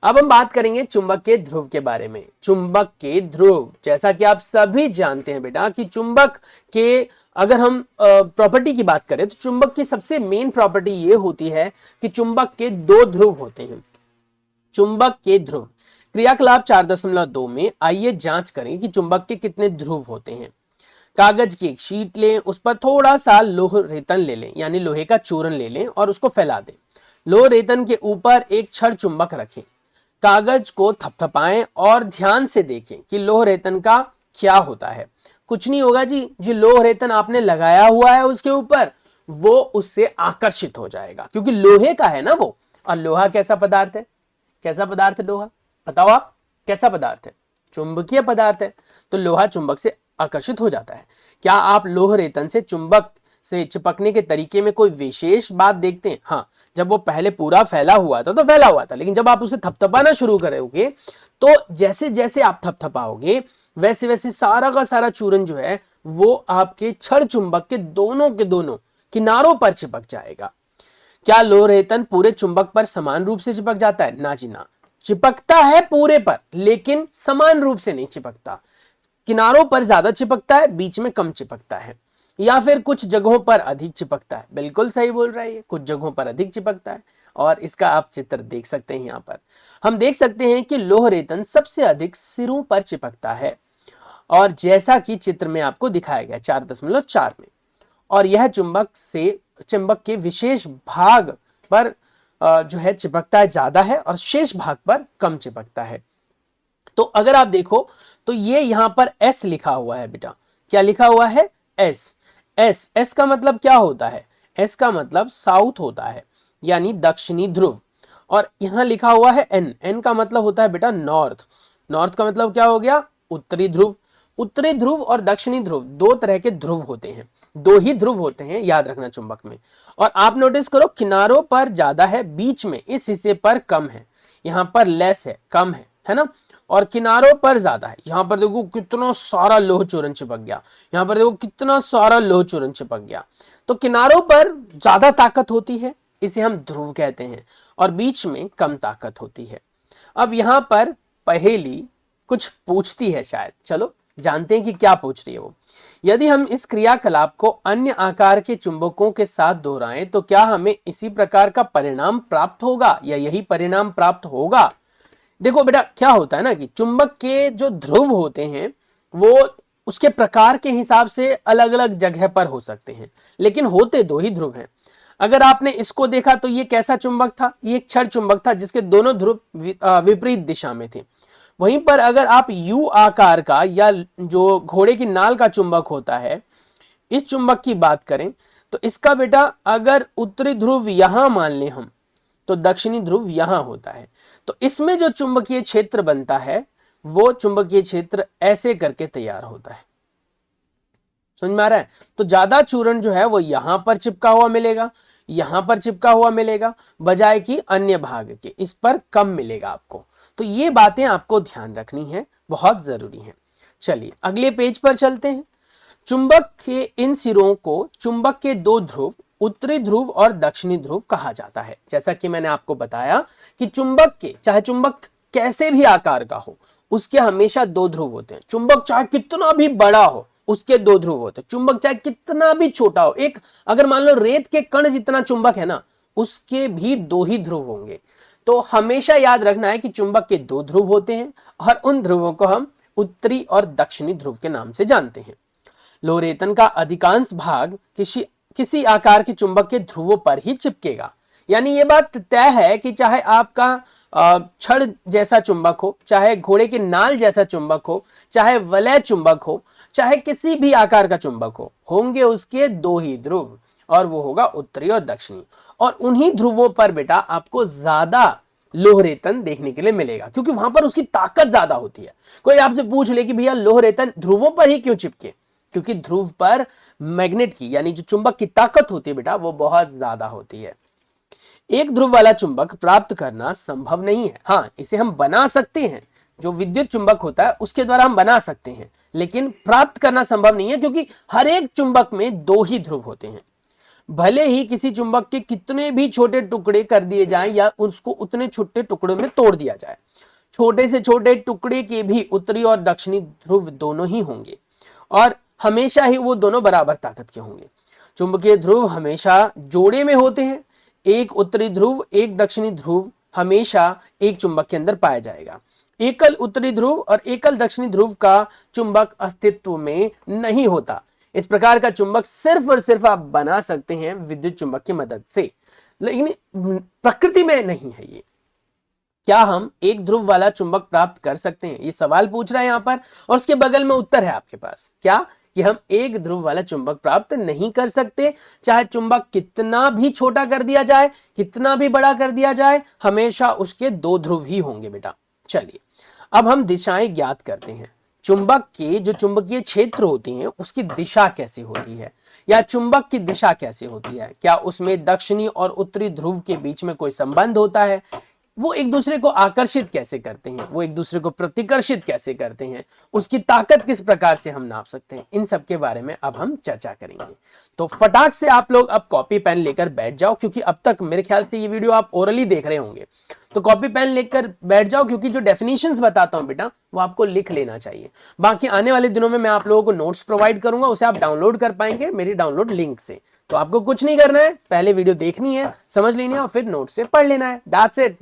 अब हम बात करेंगे चुंबक के ध्रुव के बारे में। चुंबक के ध्रुव, जैसा कि आप सभी जानते हैं बेटा कि चुंबक के अगर हम प्रॉपर्टी की बात करें तो चुंबक की सबसे मेन प्रॉपर्टी ये होती है कि चुंबक के दो ध्रुव होते हैं। चुंबक के ध्रुव, क्रियाकलाप 4.2 में आइए जांच करें कि चुंबक के कितने ध्रुव होते हैं। कागज की एक शीट लें, उस पर थोड़ा सा लोह रेतन ले लें यानी लोहे का चूर्ण ले लें और उसको फैला दें। लोह रेतन के ऊपर एक छड़ चुंबक रखें। कागज को थपथपाएं और ध्यान से देखें कि लोह रेतन का क्या होता है। कुछ नहीं होगा जी, जो लोह रेतन आपने लगाया हुआ है उसके ऊपर वो उससे आकर्षित हो जाएगा क्योंकि लोहे का है ना वो। और लोहा कैसा पदार्थ है? कैसा पदार्थ है लोहा? बताओ आप, कैसा पदार्थ है? चुंबकीय पदार्थ है। तो लोहा चुंबक से आकर्षित हो जाता है। क्या आप लोह रेतन से चुंबक से चिपकने के तरीके में कोई विशेष बात देखते हैं? हाँ, जब वो पहले पूरा फैला हुआ था तो फैला हुआ था, लेकिन जब आप उसे थपथपाना शुरू करोगे तो जैसे जैसे आप थपथपाओगे वैसे वैसे सारा का सारा चूर्ण जो है वो आपके छड़ चुंबक के दोनों किनारों पर चिपक जाएगा। क्या लोह रेतन पूरे चुंबक पर समान रूप से चिपक जाता है? ना जी ना, चिपकता है पूरे पर लेकिन समान रूप से नहीं चिपकता। किनारों पर ज्यादा चिपकता है, बीच में कम चिपकता है, या फिर कुछ जगहों पर अधिक चिपकता है। बिल्कुल सही बोल रहा है, कुछ जगहों पर अधिक चिपकता है। और इसका आप चित्र देख सकते हैं। यहाँ पर हम देख सकते हैं कि लोह रेतन सबसे अधिक सिरों पर चिपकता है और जैसा कि चित्र में आपको दिखाया गया 4.4 में। और यह चुंबक के विशेष भाग पर जो है चिपकता है ज्यादा है और शेष भाग पर कम चिपकता है। तो अगर आप देखो तो ये यहां पर एस लिखा हुआ है बेटा। क्या लिखा हुआ है? एस। एस का मतलब क्या होता है? एस का मतलब साउथ होता है यानी दक्षिणी ध्रुव। और यहां लिखा हुआ है एन। एन का मतलब होता है बेटा नॉर्थ। नॉर्थ का मतलब क्या हो गया? उत्तरी ध्रुव। उत्तरी ध्रुव और दक्षिणी ध्रुव दो तरह के ध्रुव होते हैं, दो ही ध्रुव होते हैं, याद रखना चुंबक में। और आप नोटिस करो किनारों पर ज्यादा है, बीच में इस हिस्से पर कम है, यहां पर लेस है, कम है ना। और किनारों पर ज्यादा है। यहां पर देखो कितना सारा लोह चूर्ण चिपक गया, यहां पर देखो कितना सारा लोह चूर्ण चिपक गया। तो किनारों पर ज्यादा ताकत होती है, इसे हम ध्रुव कहते हैं, और बीच में कम ताकत होती है। अब यहां पर पहेली कुछ पूछती है शायद, चलो जानते हैं कि क्या पूछ रही है वो। यदि हम इस क्रियाकलाप को अन्य आकार के चुंबकों के साथ दोहराएं तो क्या हमें इसी प्रकार का परिणाम प्राप्त होगा या यही परिणाम प्राप्त होगा? देखो बेटा क्या होता है ना कि चुंबक के जो ध्रुव होते हैं वो उसके प्रकार के हिसाब से अलग अलग जगह पर हो सकते हैं, लेकिन होते दो ही ध्रुव हैं। अगर आपने इसको देखा तो ये कैसा चुंबक था? ये एक छड़ चुंबक था जिसके दोनों ध्रुव विपरीत दिशा में थे। वहीं पर अगर आप यू आकार का या जो घोड़े की नाल का चुंबक होता है, इस चुंबक की बात करें तो इसका बेटा अगर उत्तरी ध्रुव यहां मान लें हम तो दक्षिणी ध्रुव यहां होता है। तो इसमें जो चुंबकीय क्षेत्र बनता है वो चुंबकीय क्षेत्र ऐसे करके तैयार होता है। समझ में आ रहा है? तो ज्यादा चूर्ण जो है वो यहां पर चिपका हुआ मिलेगा, यहां पर चिपका हुआ मिलेगा, बजाय कि अन्य भाग के इस पर कम मिलेगा आपको। तो ये बातें आपको ध्यान रखनी है, बहुत जरूरी है। चलिए अगले पेज पर चलते हैं। चुंबक के इन सिरों को चुंबक के दो ध्रुव उत्तरी ध्रुव और दक्षिणी ध्रुव कहा जाता है। जैसा कि मैंने आपको बताया कि चुंबक के चाहे चुंबक कैसे भी आकार का हो उसके हमेशा दो ध्रुव होते हैं। चुंबक चाहे कितना भी बड़ा हो उसके दो ध्रुव होते हैं। चुंबक चाहे कितना भी छोटा हो, एक अगर मान लो रेत के कण जितना चुंबक है ना उसके भी दो ही ध्रुव होंगे। तो हमेशा याद रखना है कि चुंबक के दो ध्रुव होते हैं और उन ध्रुवों को हम उत्तरी और दक्षिणी ध्रुव के नाम से जानते हैं। लोह रेतन का अधिकांश भाग किसी आकार के चुंबक के ध्रुवों पर ही चिपकेगा। यानी ये बात तय है कि चाहे आपका छड़ जैसा चुंबक हो, चाहे घोड़े के नाल जैसा चुंबक हो, चाहे वलय चुंबक हो, चाहे किसी भी आकार का चुंबक हो, होंगे उसके दो ही ध्रुव और वो होगा उत्तरी और दक्षिणी। और उन्हीं ध्रुवों पर बेटा आपको ज्यादा लोह रेतन देखने के लिए मिलेगा क्योंकि वहां पर उसकी ताकत ज्यादा होती है। कोई आपसे पूछ ले कि भैया लोह रेतन ध्रुवों पर ही क्यों चिपके? क्योंकि ध्रुव पर मैग्नेट की यानी जो चुंबक की ताकत होती है बेटा वो बहुत ज्यादा होती है। एक ध्रुव वाला चुंबक प्राप्त करना संभव नहीं है। हाँ, इसे हम बना सकते हैं, जो विद्युत चुंबक होता है उसके द्वारा हम बना सकते हैं, लेकिन प्राप्त करना संभव नहीं है, क्योंकि हर एक चुंबक में दो ही ध्रुव होते हैं। भले ही किसी चुंबक के कितने भी छोटे टुकड़े कर दिए जाएं या उसको उतने छोटे टुकड़ों में तोड़ दिया जाए, छोटे से छोटे टुकड़े के भी उत्तरी और दक्षिणी ध्रुव दोनों ही होंगे, और हमेशा ही वो दोनों बराबर ताकत के होंगे। चुंबकीय ध्रुव हमेशा जोड़े में होते हैं। एक उत्तरी ध्रुव, एक दक्षिणी ध्रुव हमेशा एक चुंबक के अंदर पाया जाएगा। एकल उत्तरी ध्रुव और एकल दक्षिणी ध्रुव का चुंबक अस्तित्व में नहीं होता। इस प्रकार का चुंबक सिर्फ और सिर्फ आप बना सकते हैं विद्युत चुंबक की मदद से, लेकिन प्रकृति में नहीं है ये। क्या हम एक ध्रुव वाला चुंबक प्राप्त कर सकते हैं, ये सवाल पूछ रहा है यहां पर, और उसके बगल में उत्तर है आपके पास क्या, कि हम एक ध्रुव वाला चुंबक प्राप्त नहीं कर सकते। चाहे चुंबक कितना भी छोटा कर दिया जाए, कितना भी बड़ा कर दिया जाए, हमेशा उसके दो ध्रुव ही होंगे बेटा। चलिए अब हम दिशाएं ज्ञात करते हैं। चुंबक के जो चुंबकीय क्षेत्र होती हैं उसकी दिशा कैसे होती है, या चुंबक की दिशा कैसे होती है, क्या उसमें दक्षिणी और उत्तरी ध्रुव के बीच में कोई संबंध होता है, वो एक दूसरे को आकर्षित कैसे करते हैं, वो एक दूसरे को प्रतिकर्षित कैसे करते हैं, उसकी ताकत किस प्रकार से हम नाप सकते हैं, इन सब के बारे में अब हम चर्चा करेंगे। तो फटाक से आप लोग अब कॉपी पेन लेकर बैठ जाओ, क्योंकि अब तक मेरे ख्याल से ये वीडियो आप ओरली देख रहे होंगे, तो कॉपी पेन लेकर बैठ जाओ, क्योंकि जो डेफिनेशंस बताता हूं बेटा वो आपको लिख लेना चाहिए। बाकी आने वाले दिनों में मैं आप लोगों को नोट्स प्रोवाइड करूंगा, उसे आप डाउनलोड कर पाएंगे मेरी डाउनलोड लिंक से। तो आपको कुछ नहीं करना है, पहले वीडियो देखनी है, समझ लेनी है, और फिर नोट से पढ़ लेना है, दैट्स इट।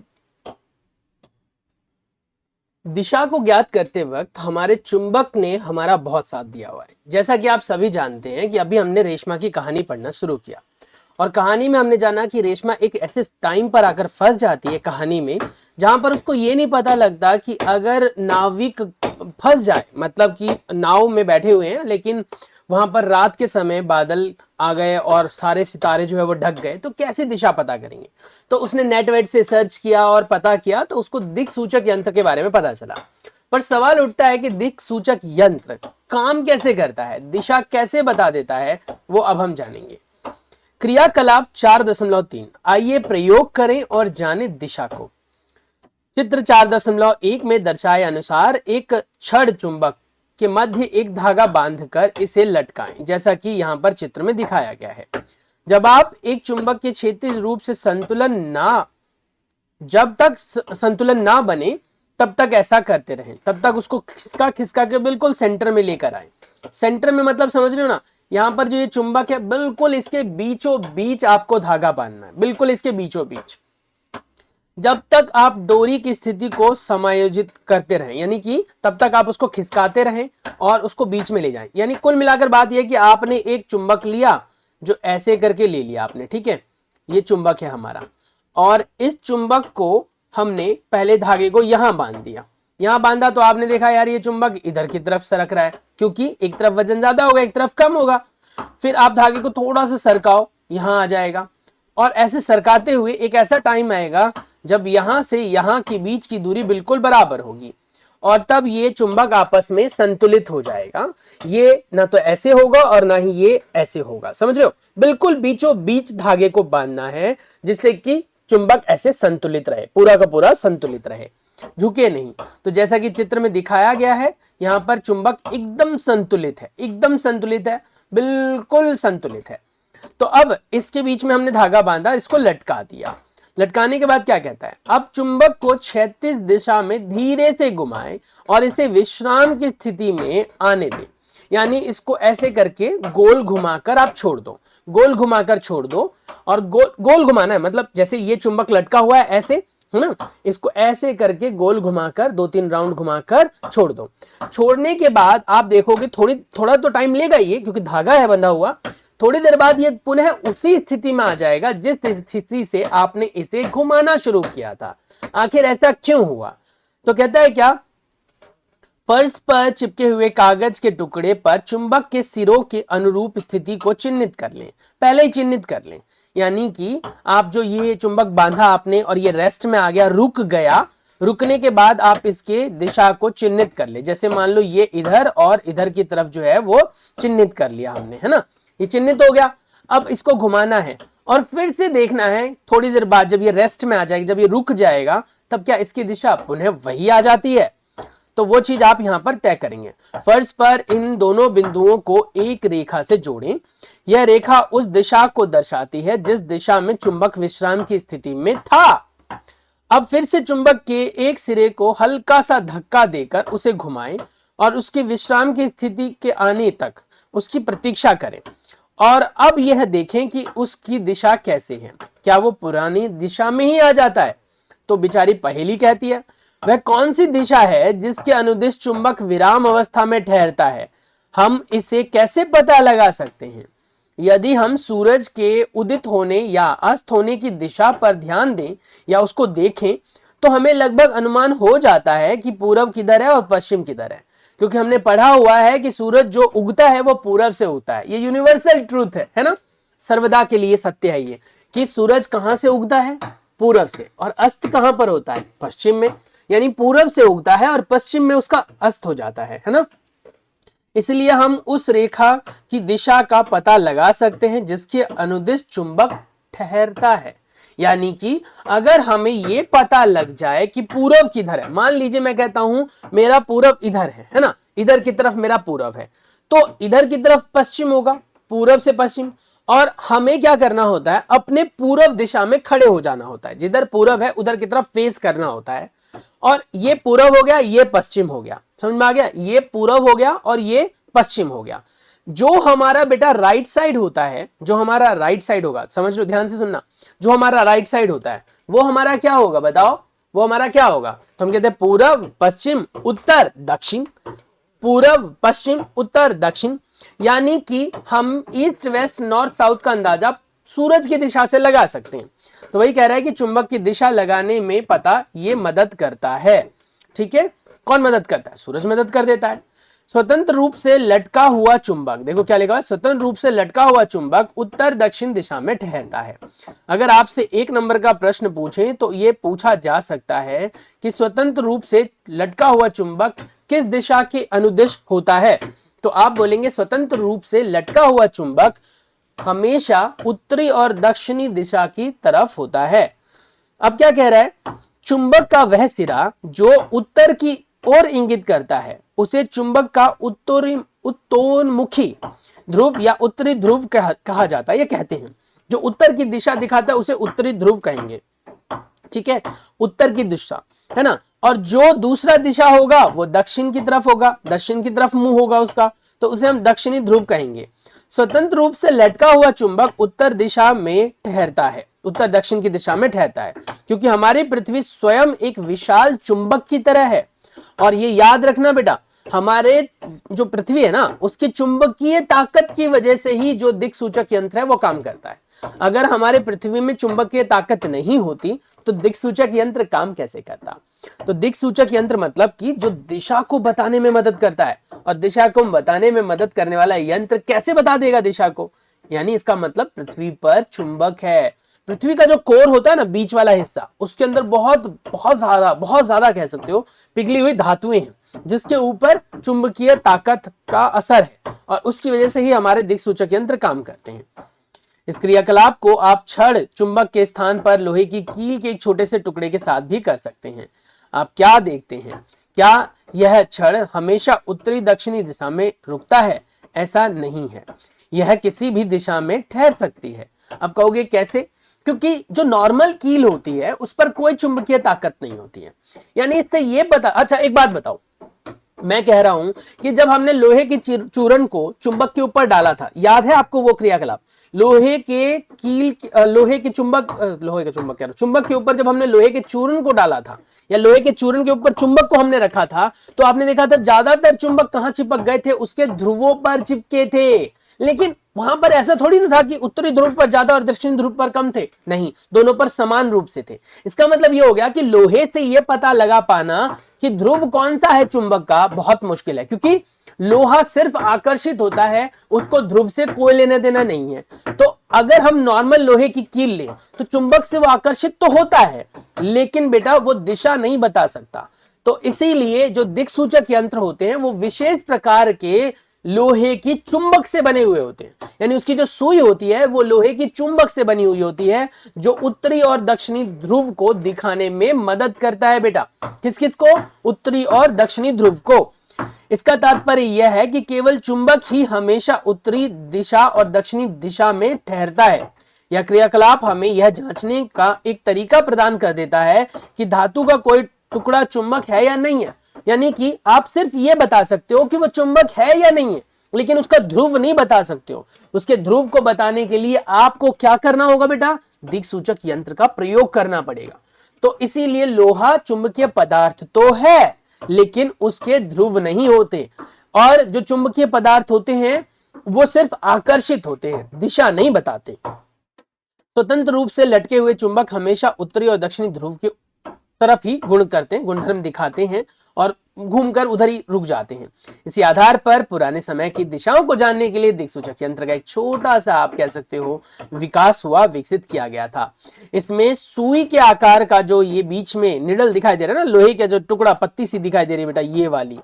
दिशा को ज्ञात करते वक्त हमारे चुंबक ने हमारा बहुत साथ दिया हुआ है। जैसा कि आप सभी जानते हैं कि अभी हमने रेशमा की कहानी पढ़ना शुरू किया, और कहानी में हमने जाना कि रेशमा एक ऐसे टाइम पर आकर फंस जाती है कहानी में, जहां पर उसको ये नहीं पता लगता कि अगर नाविक फंस जाए, मतलब कि नाव में बैठे हुए हैं लेकिन वहां पर रात के समय बादल आ गए और सारे सितारे जो है वो ढक गए, तो कैसे दिशा पता करेंगे। तो उसने नेट वेट से सर्च किया और पता किया, तो उसको दिक् सूचक यंत्र के बारे में पता चला। पर सवाल उठता है कि दिक् सूचक यंत्र काम कैसे करता है, दिशा कैसे बता देता है, वो अब हम जानेंगे। क्रियाकलाप 4.3, आइए प्रयोग करें और जाने दिशा को। चित्र 4.1 में दर्शाए अनुसार एक छड़ चुंबक के मध्य एक धागा बांधकर इसे लटकाएं, जैसा कि यहां पर चित्र में दिखाया गया है। जब आप एक चुंबक के क्षैतिज रूप से जब तक संतुलन ना बने तब तक ऐसा करते रहें, तब तक उसको खिसका खिसका के बिल्कुल सेंटर में लेकर आए। सेंटर में मतलब समझ रहे हो ना, यहां पर जो ये चुंबक है बिल्कुल इसके बीचों बीच आपको धागा बांधना है, बिल्कुल इसके बीचों बीच, जब तक आप डोरी की स्थिति को समायोजित करते रहें, यानी कि तब तक आप उसको खिसकाते रहें और उसको बीच में ले जाएं। यानी कुल मिलाकर बात यह कि आपने एक चुंबक लिया, जो ऐसे करके ले लिया आपने, ठीक है, ये चुंबक है हमारा, और इस चुंबक को हमने पहले धागे को यहां बांध दिया। यहां बांधा तो आपने देखा यार ये चुंबक इधर की तरफ सरक रहा है, क्योंकि एक तरफ वजन ज्यादा होगा, एक तरफ कम होगा। फिर आप धागे को थोड़ा सा सरकाओ, यहां आ जाएगा, और ऐसे सरकाते हुए एक ऐसा टाइम आएगा जब यहां से यहां के बीच की दूरी बिल्कुल बराबर होगी, और तब ये चुंबक आपस में संतुलित हो जाएगा। ये ना तो ऐसे होगा और ना ही ये ऐसे होगा, समझ रहे हो, बिल्कुल बीचों बीच धागे को बांधना है, जिससे कि चुंबक ऐसे संतुलित रहे, पूरा का पूरा संतुलित रहे, झुके नहीं। तो जैसा कि चित्र में दिखाया गया है, यहां पर चुंबक एकदम संतुलित है, एकदम संतुलित है, बिल्कुल संतुलित है। तो अब इसके बीच में हमने धागा बांधा, इसको लटका दिया। लटकाने के बाद क्या कहता है, अब चुंबक को क्षैतिज दिशा में धीरे से घुमाएं और इसे विश्राम की स्थिति में आने दें। यानी इसको ऐसे करके गोल घुमाकर आप छोड़ दो, गोल घुमाकर छोड़ दो, और गोल घुमाना है, मतलब जैसे ये चुंबक लटका हुआ है ऐसे, है ना, इसको ऐसे करके गोल घुमाकर 2-3 राउंड घुमाकर छोड़ दो। छोड़ने के बाद आप देखोगे थोड़ा तो टाइम लेगा ये, क्योंकि धागा है बंधा हुआ। थोड़ी देर बाद ये पुनः उसी स्थिति में आ जाएगा जिस स्थिति से आपने इसे घुमाना शुरू किया था। आखिर ऐसा क्यों हुआ, तो कहता है क्या, फर्श पर चिपके हुए कागज के टुकड़े पर चुंबक के सिरों के अनुरूप स्थिति को चिन्हित कर लें, पहले ही चिन्हित कर लें। यानी कि आप जो ये चुंबक बांधा आपने और ये रेस्ट में आ गया, रुक गया, रुकने के बाद आप इसके दिशा को चिन्हित कर ले। जैसे मान लो ये इधर और इधर की तरफ जो है वो चिन्हित कर लिया हमने, है ना, ये चिन्हित हो गया। अब इसको घुमाना है, और फिर से देखना है थोड़ी देर बाद जब ये रेस्ट में आ जाएगी, जब ये रुक जाएगा, तब क्या इसकी दिशा पुनः वही आ जाती है। तो वो चीज आप यहां पर तय करेंगे। फर्श पर इन दोनों बिंदुओं को एक रेखा से जोड़ें। यह रेखा उस दिशा को दर्शाती है जिस दिशा में चुंबक विश्राम की स्थिति में था। अब फिर से चुंबक के एक सिरे को हल्का सा धक्का देकर उसे घुमाएं और उसके विश्राम की स्थिति के आने तक उसकी प्रतीक्षा करें। और अब यह देखें कि उसकी दिशा कैसे है, क्या वो पुरानी दिशा में ही आ जाता है। तो बेचारी पहेली कहती है, वह कौन सी दिशा है जिसके अनुदिश चुंबक विराम अवस्था में ठहरता है, हम इसे कैसे पता लगा सकते हैं। यदि हम सूरज के उदित होने या अस्त होने की दिशा पर ध्यान दें या उसको देखें, तो हमें लगभग अनुमान हो जाता है कि पूरब किधर है और पश्चिम किधर है, क्योंकि हमने पढ़ा हुआ है कि सूरज जो उगता है वो पूरब से उगता है। ये यूनिवर्सल ट्रूथ है ना, सर्वदा के लिए सत्य है ये, कि सूरज कहां से उगता है, पूरब से, और अस्त कहां पर होता है, पश्चिम में। यानी पूरब से उगता है और पश्चिम में उसका अस्त हो जाता है ना। इसलिए हम उस रेखा की दिशा का पता लगा सकते हैं जिसके अनुदिश चुंबक ठहरता है। यानी कि अगर हमें ये पता लग जाए कि पूरब किधर है, मान लीजिए मैं कहता हूं मेरा पूरब इधर है ना, इधर की तरफ मेरा पूरब है, तो इधर की तरफ पश्चिम होगा, पूरब से पश्चिम। और हमें क्या करना होता है, अपने पूरब दिशा में खड़े हो जाना होता है, जिधर पूरब है उधर की तरफ फेस करना होता है। और ये पूरब हो गया, ये पश्चिम हो गया, समझ में आ गया, ये पूरब हो गया और ये पश्चिम हो गया। जो हमारा बेटा राइट साइड होता है, जो हमारा राइट साइड होगा, समझ लो, ध्यान से सुनना, जो हमारा राइट साइड होता है वो हमारा क्या होगा, बताओ, वो हमारा क्या होगा। तो हम कहते हैं पूरब पश्चिम उत्तर दक्षिण, पूरब पश्चिम उत्तर दक्षिण। यानी कि हम ईस्ट वेस्ट नॉर्थ साउथ का अंदाजा सूरज की दिशा से लगा सकते हैं। तो वही कह रहा है कि चुंबक की दिशा लगाने में पता ये मदद करता है। ठीक है, कौन मदद करता है, सूरज मदद कर देता है। स्वतंत्र रूप से लटका हुआ चुंबक, देखो क्या लिखा है, स्वतंत्र रूप से लटका हुआ चुंबक उत्तर दक्षिण दिशा में ठहरता है। अगर आपसे 1 नंबर का प्रश्न पूछें तो ये पूछा जा सकता है कि स्वतंत्र रूप से लटका हुआ चुंबक किस दिशा के अनुदिश होता है। तो आप बोलेंगे स्वतंत्र रूप से लटका हुआ चुंबक हमेशा उत्तरी और दक्षिणी दिशा की तरफ होता है। अब क्या कह रहा है, चुंबक का वह सिरा जो उत्तर की ओर इंगित करता है उसे चुंबक का उत्तरोन्मुखी ध्रुव या उत्तरी ध्रुव कहा जाता है। ये कहते हैं जो उत्तर की दिशा दिखाता है उसे उत्तरी ध्रुव कहेंगे। ठीक है, उत्तर की दिशा है ना, और जो दूसरा दिशा होगा वो दक्षिण की तरफ होगा, दक्षिण की तरफ मुंह होगा उसका, तो उसे हम दक्षिणी ध्रुव कहेंगे। स्वतंत्र रूप से लटका हुआ चुंबक उत्तर दिशा में ठहरता है, उत्तर दक्षिण की दिशा में ठहरता है, क्योंकि हमारी पृथ्वी स्वयं एक विशाल चुंबक की तरह है। और ये याद रखना बेटा, हमारे जो पृथ्वी है ना उसकी चुंबकीय ताकत की वजह से ही जो दिक्सूचक यंत्र है वो काम करता है। अगर हमारे पृथ्वी में चुंबकीय ताकत नहीं होती तो दिक्सूचक यंत्र काम कैसे करता। तो दिक्सूचक यंत्र मतलब कि जो दिशा को बताने में मदद करता है, और दिशा को बताने में मदद करने वाला यंत्र कैसे बता देगा दिशा को, यानी इसका मतलब पृथ्वी पर चुंबक है। पृथ्वी का जो कोर होता है ना, बीच वाला हिस्सा, उसके अंदर बहुत ज्यादा कह सकते हो पिघली हुई धातुएं हैं जिसके ऊपर चुंबकीय ताकत का असर है, और उसकी वजह से ही हमारे दिक्सूचक यंत्र काम करते हैं। इस क्रियाकलाप को आप छड़ चुंबक के स्थान पर लोहे की कील के एक छोटे से टुकड़े के साथ भी कर सकते हैं। आप क्या देखते हैं, क्या यह छड़ हमेशा उत्तरी दक्षिणी दिशा में रुकता है? ऐसा नहीं है, यह किसी भी दिशा में ठहर सकती है। अब कहोगे कैसे? क्योंकि जो नॉर्मल कील होती है उस पर कोई चुंबकीय ताकत नहीं होती है। यानी इससे ये पता, अच्छा एक बात बताओ, मैं कह रहा हूं कि जब हमने लोहे के चूर्ण को चुंबक के ऊपर डाला था, याद है आपको वो क्रियाकलाप, लोहे के चुंबक के ऊपर जब हमने लोहे के चूर्ण को डाला था या लोहे के चूर्ण के ऊपर चुंबक को हमने रखा था, तो आपने देखा था ज्यादातर चुंबक कहां चिपक गए थे, उसके ध्रुवों पर चिपके थे। लेकिन वहां पर ऐसा थोड़ी ना था कि उत्तरी ध्रुव पर ज्यादा और दक्षिणी ध्रुव पर कम थे, नहीं, दोनों पर समान रूप से थे। इसका मतलब ये हो गया कि लोहे से ये पता लगा पाना कि ध्रुव कौन सा है चुंबक का बहुत मुश्किल है, क्योंकि लोहा सिर्फ आकर्षित होता है, उसको ध्रुव से कोई लेना देना नहीं है। तो अगर हम नॉर्मल लोहे की कील लें तो चुंबक से वो आकर्षित तो होता है, लेकिन बेटा वो दिशा नहीं बता सकता। तो इसीलिए जो दिक्सूचक यंत्र होते हैं वो विशेष प्रकार के लोहे की चुंबक से बने हुए होते हैं, यानी उसकी जो सुई होती है वो लोहे की चुंबक से बनी हुई होती है, जो उत्तरी और दक्षिणी ध्रुव को दिखाने में मदद करता है बेटा। किस किस को? उत्तरी और दक्षिणी ध्रुव को। इसका तात्पर्य यह है कि केवल चुंबक ही हमेशा उत्तरी दिशा और दक्षिणी दिशा में ठहरता है। यह क्रियाकलाप हमें यह जांचने का एक तरीका प्रदान कर देता है कि धातु का कोई टुकड़ा चुंबक है या नहीं है। यानी कि आप सिर्फ यह बता सकते हो कि वो चुंबक है या नहीं है, लेकिन उसका ध्रुव नहीं बता सकते हो। उसके ध्रुव को बताने के लिए आपको क्या करना होगा बेटा? दिक्सूचक यंत्र का प्रयोग करना पड़ेगा। तो इसीलिए लोहा चुंबकीय पदार्थ तो है, लेकिन उसके ध्रुव नहीं होते, और जो चुंबकीय पदार्थ होते हैं वो सिर्फ आकर्षित होते हैं, दिशा नहीं बताते। स्वतंत्र रूप से लटके हुए चुंबक हमेशा उत्तरी और दक्षिणी ध्रुव की तरफ ही गुण करते हैं, गुणधर्म दिखाते हैं और घूमकर उधर ही रुक जाते हैं। इसी आधार पर पुराने समय की दिशाओं को जानने के लिए दिक्सूचक यंत्र का एक छोटा सा, आप कह सकते हो, विकास हुआ, विकसित किया गया था। इसमें सुई के आकार का जो ये बीच में निडल दिखाई दे रहा है ना, लोहे का जो टुकड़ा, पत्ती सी दिखाई दे रही है बेटा, ये वाली,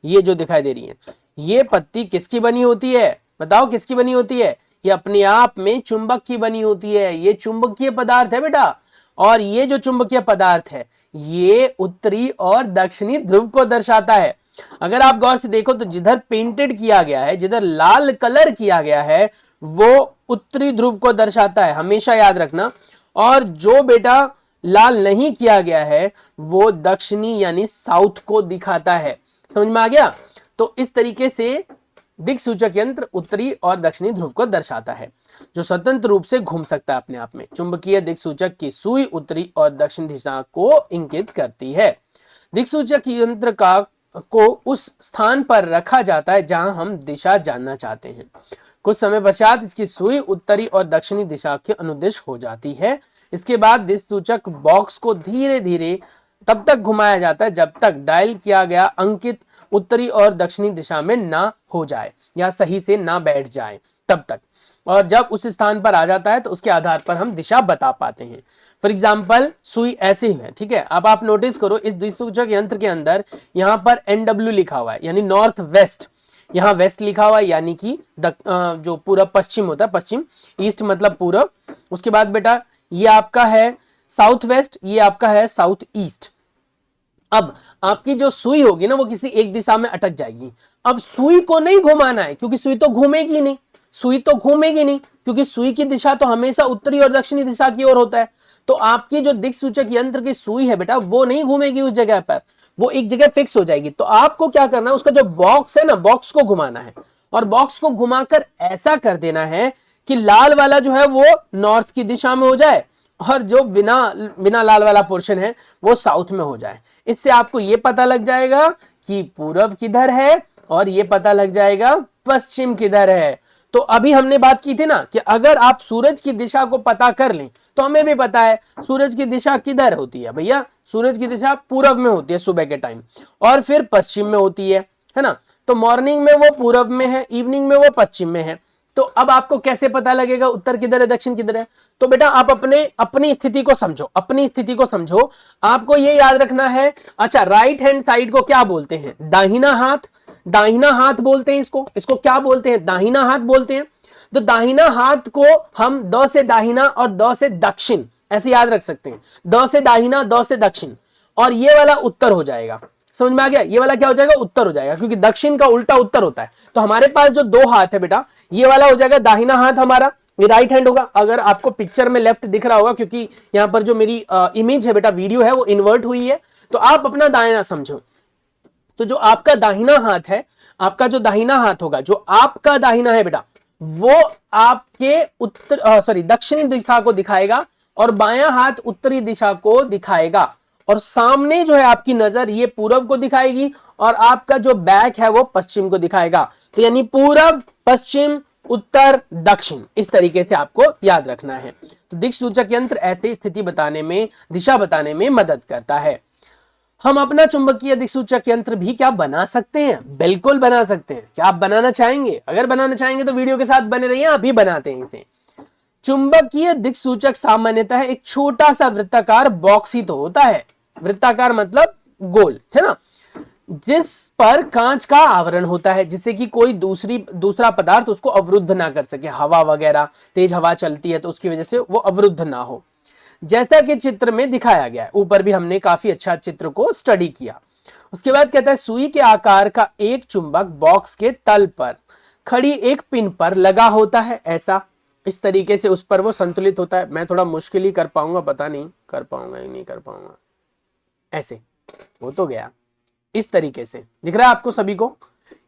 ये जो दिखाई दे रही है, ये पत्ती किसकी बनी होती है? बताओ किसकी बनी होती है? ये अपने आप में चुंबक की बनी होती है। ये चुंबकीय पदार्थ है बेटा, और ये जो चुंबकीय पदार्थ है ये उत्तरी और दक्षिणी ध्रुव को दर्शाता है। अगर आप गौर से देखो तो जिधर पेंटेड किया गया है, जिधर लाल कलर किया गया है, वो उत्तरी ध्रुव को दर्शाता है, हमेशा याद रखना। और जो बेटा लाल नहीं किया गया है वो दक्षिणी यानी साउथ को दिखाता है। समझ में आ गया? तो इस तरीके से दिक्सूचक यंत्र उत्तरी और दक्षिणी ध्रुव को दर्शाता है, जो स्वतंत्र रूप से घूम सकता है अपने आप में। चुंबकीय दिक्सूचक की सुई उत्तरी और दक्षिण दिशा को इंगित करती है। दिक्सूचक यंत्र को उस स्थान पर रखा जाता है जहां हम दिशा जानना चाहते हैं। कुछ समय पश्चात इसकी सुई उत्तरी और दक्षिणी दिशा के अनुदिश हो जाती है। इसके बाद दिक्सूचक बॉक्स को धीरे धीरे तब तक घुमाया जाता है जब तक डायल किया गया अंकित उत्तरी और दक्षिणी दिशा में ना हो जाए या सही से ना बैठ जाए तब तक। और जब उस स्थान पर आ जाता है तो उसके आधार पर हम दिशा बता पाते हैं। फॉर एग्जाम्पल सुई ऐसे ही है, ठीक है। अब आप नोटिस करो इस दिक्सूचक यंत्र के अंदर यहाँ पर NW लिखा हुआ है, यानी नॉर्थ वेस्ट। यहाँ वेस्ट लिखा हुआ है यानी कि जो पूरब पश्चिम होता है, पश्चिम, ईस्ट मतलब पूरब। उसके बाद बेटा ये आपका है साउथ वेस्ट, ये आपका है साउथ ईस्ट। अब आपकी जो सुई होगी ना वो किसी एक दिशा में अटक जाएगी। अब सुई को नहीं घुमाना है क्योंकि सुई तो घूमेगी नहीं, सुई तो घूमेगी नहीं क्योंकि सुई की दिशा तो हमेशा उत्तरी और दक्षिणी दिशा की ओर होता है। तो आपकी जो दिक्सूचक यंत्र की सुई है बेटा वो नहीं घूमेगी उस जगह पर, वो एक जगह फिक्स हो जाएगी। तो आपको क्या करना है, उसका जो बॉक्स है ना, बॉक्स को घुमाना है और बॉक्स को घुमाकर ऐसा कर देना है कि लाल वाला जो है वो नॉर्थ की दिशा में हो जाए और जो बिना लाल वाला पोर्शन है वो साउथ में हो जाए। इससे आपको ये पता लग जाएगा कि पूरब किधर है और ये पता लग जाएगा पश्चिम किधर है। तो अभी हमने बात की थी ना कि अगर आप सूरज की दिशा को पता कर लें तो हमें भी पता है सूरज की दिशा किधर होती है भैया। सूरज की दिशा पूरब में होती है सुबह के टाइम और फिर पश्चिम में होती है ना। तो मॉर्निंग में वो पूरब में है, इवनिंग में वो पश्चिम में है। तो अब आपको कैसे पता लगेगा उत्तर किधर है दक्षिण किधर है? तो बेटा आप अपनी स्थिति को समझो, अपनी स्थिति को समझो। आपको ये याद रखना है, अच्छा राइट हैंड साइड को क्या बोलते हैं? दाहिना हाथ, दाहिना हाथ बोलते हैं इसको क्या बोलते हैं? दाहिना हाथ बोलते हैं। तो दाहिना हाथ को हम द से दाहिना और द से दक्षिण ऐसे याद रख सकते हैं। द से दाहिना, द से दक्षिण, और ये वाला उत्तर हो जाएगा। समझ में आ गया? ये वाला क्या हो जाएगा? उत्तर हो जाएगा, क्योंकि दक्षिण का उल्टा उत्तर होता है। तो हमारे पास जो दो हाथ है बेटा, ये वाला हो जाएगा दाहिना हाथ हमारा, ये राइट हैंड होगा। अगर आपको पिक्चर में लेफ्ट दिख रहा होगा, क्योंकि यहां पर जो मेरी इमेज है बेटा, वीडियो है, वो इन्वर्ट हुई है, तो आप अपना दाहिना समझो। तो जो आपका दाहिना हाथ है, आपका जो दाहिना हाथ होगा, जो आपका दाहिना है बेटा, वो आपके दक्षिणी दिशा को दिखाएगा और बायां हाथ उत्तरी दिशा को दिखाएगा। और सामने जो है आपकी नजर ये पूरब को दिखाएगी और आपका जो बैक है वो पश्चिम को दिखाएगा। तो यानी पूरब, पश्चिम, उत्तर, दक्षिण, इस तरीके से आपको याद रखना है। तो दिक्सूचक यंत्र ऐसे स्थिति बताने में, दिशा बताने में मदद करता है। हम अपना चुंबकीय दिक्सूचक यंत्र भी क्या बना सकते हैं? बिल्कुल बना सकते हैं। क्या आप बनाना चाहेंगे? अगर बनाना चाहेंगे तो वीडियो के साथ बने रहिए, अभी बनाते हैं इसे। चुंबकीय दिक्सूचक सामान्यतः एक छोटा सा वृत्ताकार बॉक्स ही तो होता है। वृत्ताकार मतलब गोल, है ना। जिस पर कांच का आवरण होता है, जिससे कि कोई दूसरा पदार्थ उसको अवरुद्ध ना कर सके। हवा वगैरह, तेज हवा चलती है तो उसकी वजह से वो अवरुद्ध ना हो, जैसा कि चित्र में दिखाया गया है। ऊपर भी हमने काफी अच्छा चित्र को स्टडी किया। उसके बाद कहता है सुई के आकार का एक चुंबक बॉक्स के तल पर खड़ी एक पिन पर लगा होता है, ऐसा इस तरीके से उस पर वो संतुलित होता है। मैं थोड़ा मुश्किल ही कर पाऊंगा, पता नहीं कर पाऊंगा या नहीं कर पाऊंगा। ऐसे वो तो गया, इस तरीके से दिख रहा है आपको सभी को।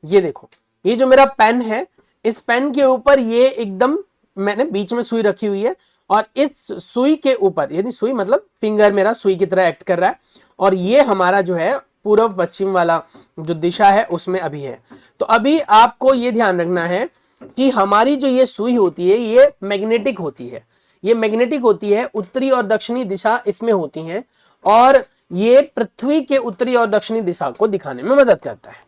ये देखो, ये जो मेरा पेन है, इस पेन के ऊपर ये एकदम मैंने बीच में सुई रखी हुई है, और इस सुई के ऊपर, यानी सुई मतलब फिंगर मेरा सुई की तरह एक्ट कर रहा है, और ये हमारा जो है पूर्व पश्चिम वाला जो दिशा है उसमें अभी है। तो अभी आपको ये ध्यान रखना है कि हमारी जो ये सुई होती है ये मैग्नेटिक होती है। ये मैग्नेटिक होती है, उत्तरी और दक्षिणी दिशा इसमें होती है, और ये पृथ्वी के उत्तरी और दक्षिणी दिशा को दिखाने में मदद करता है।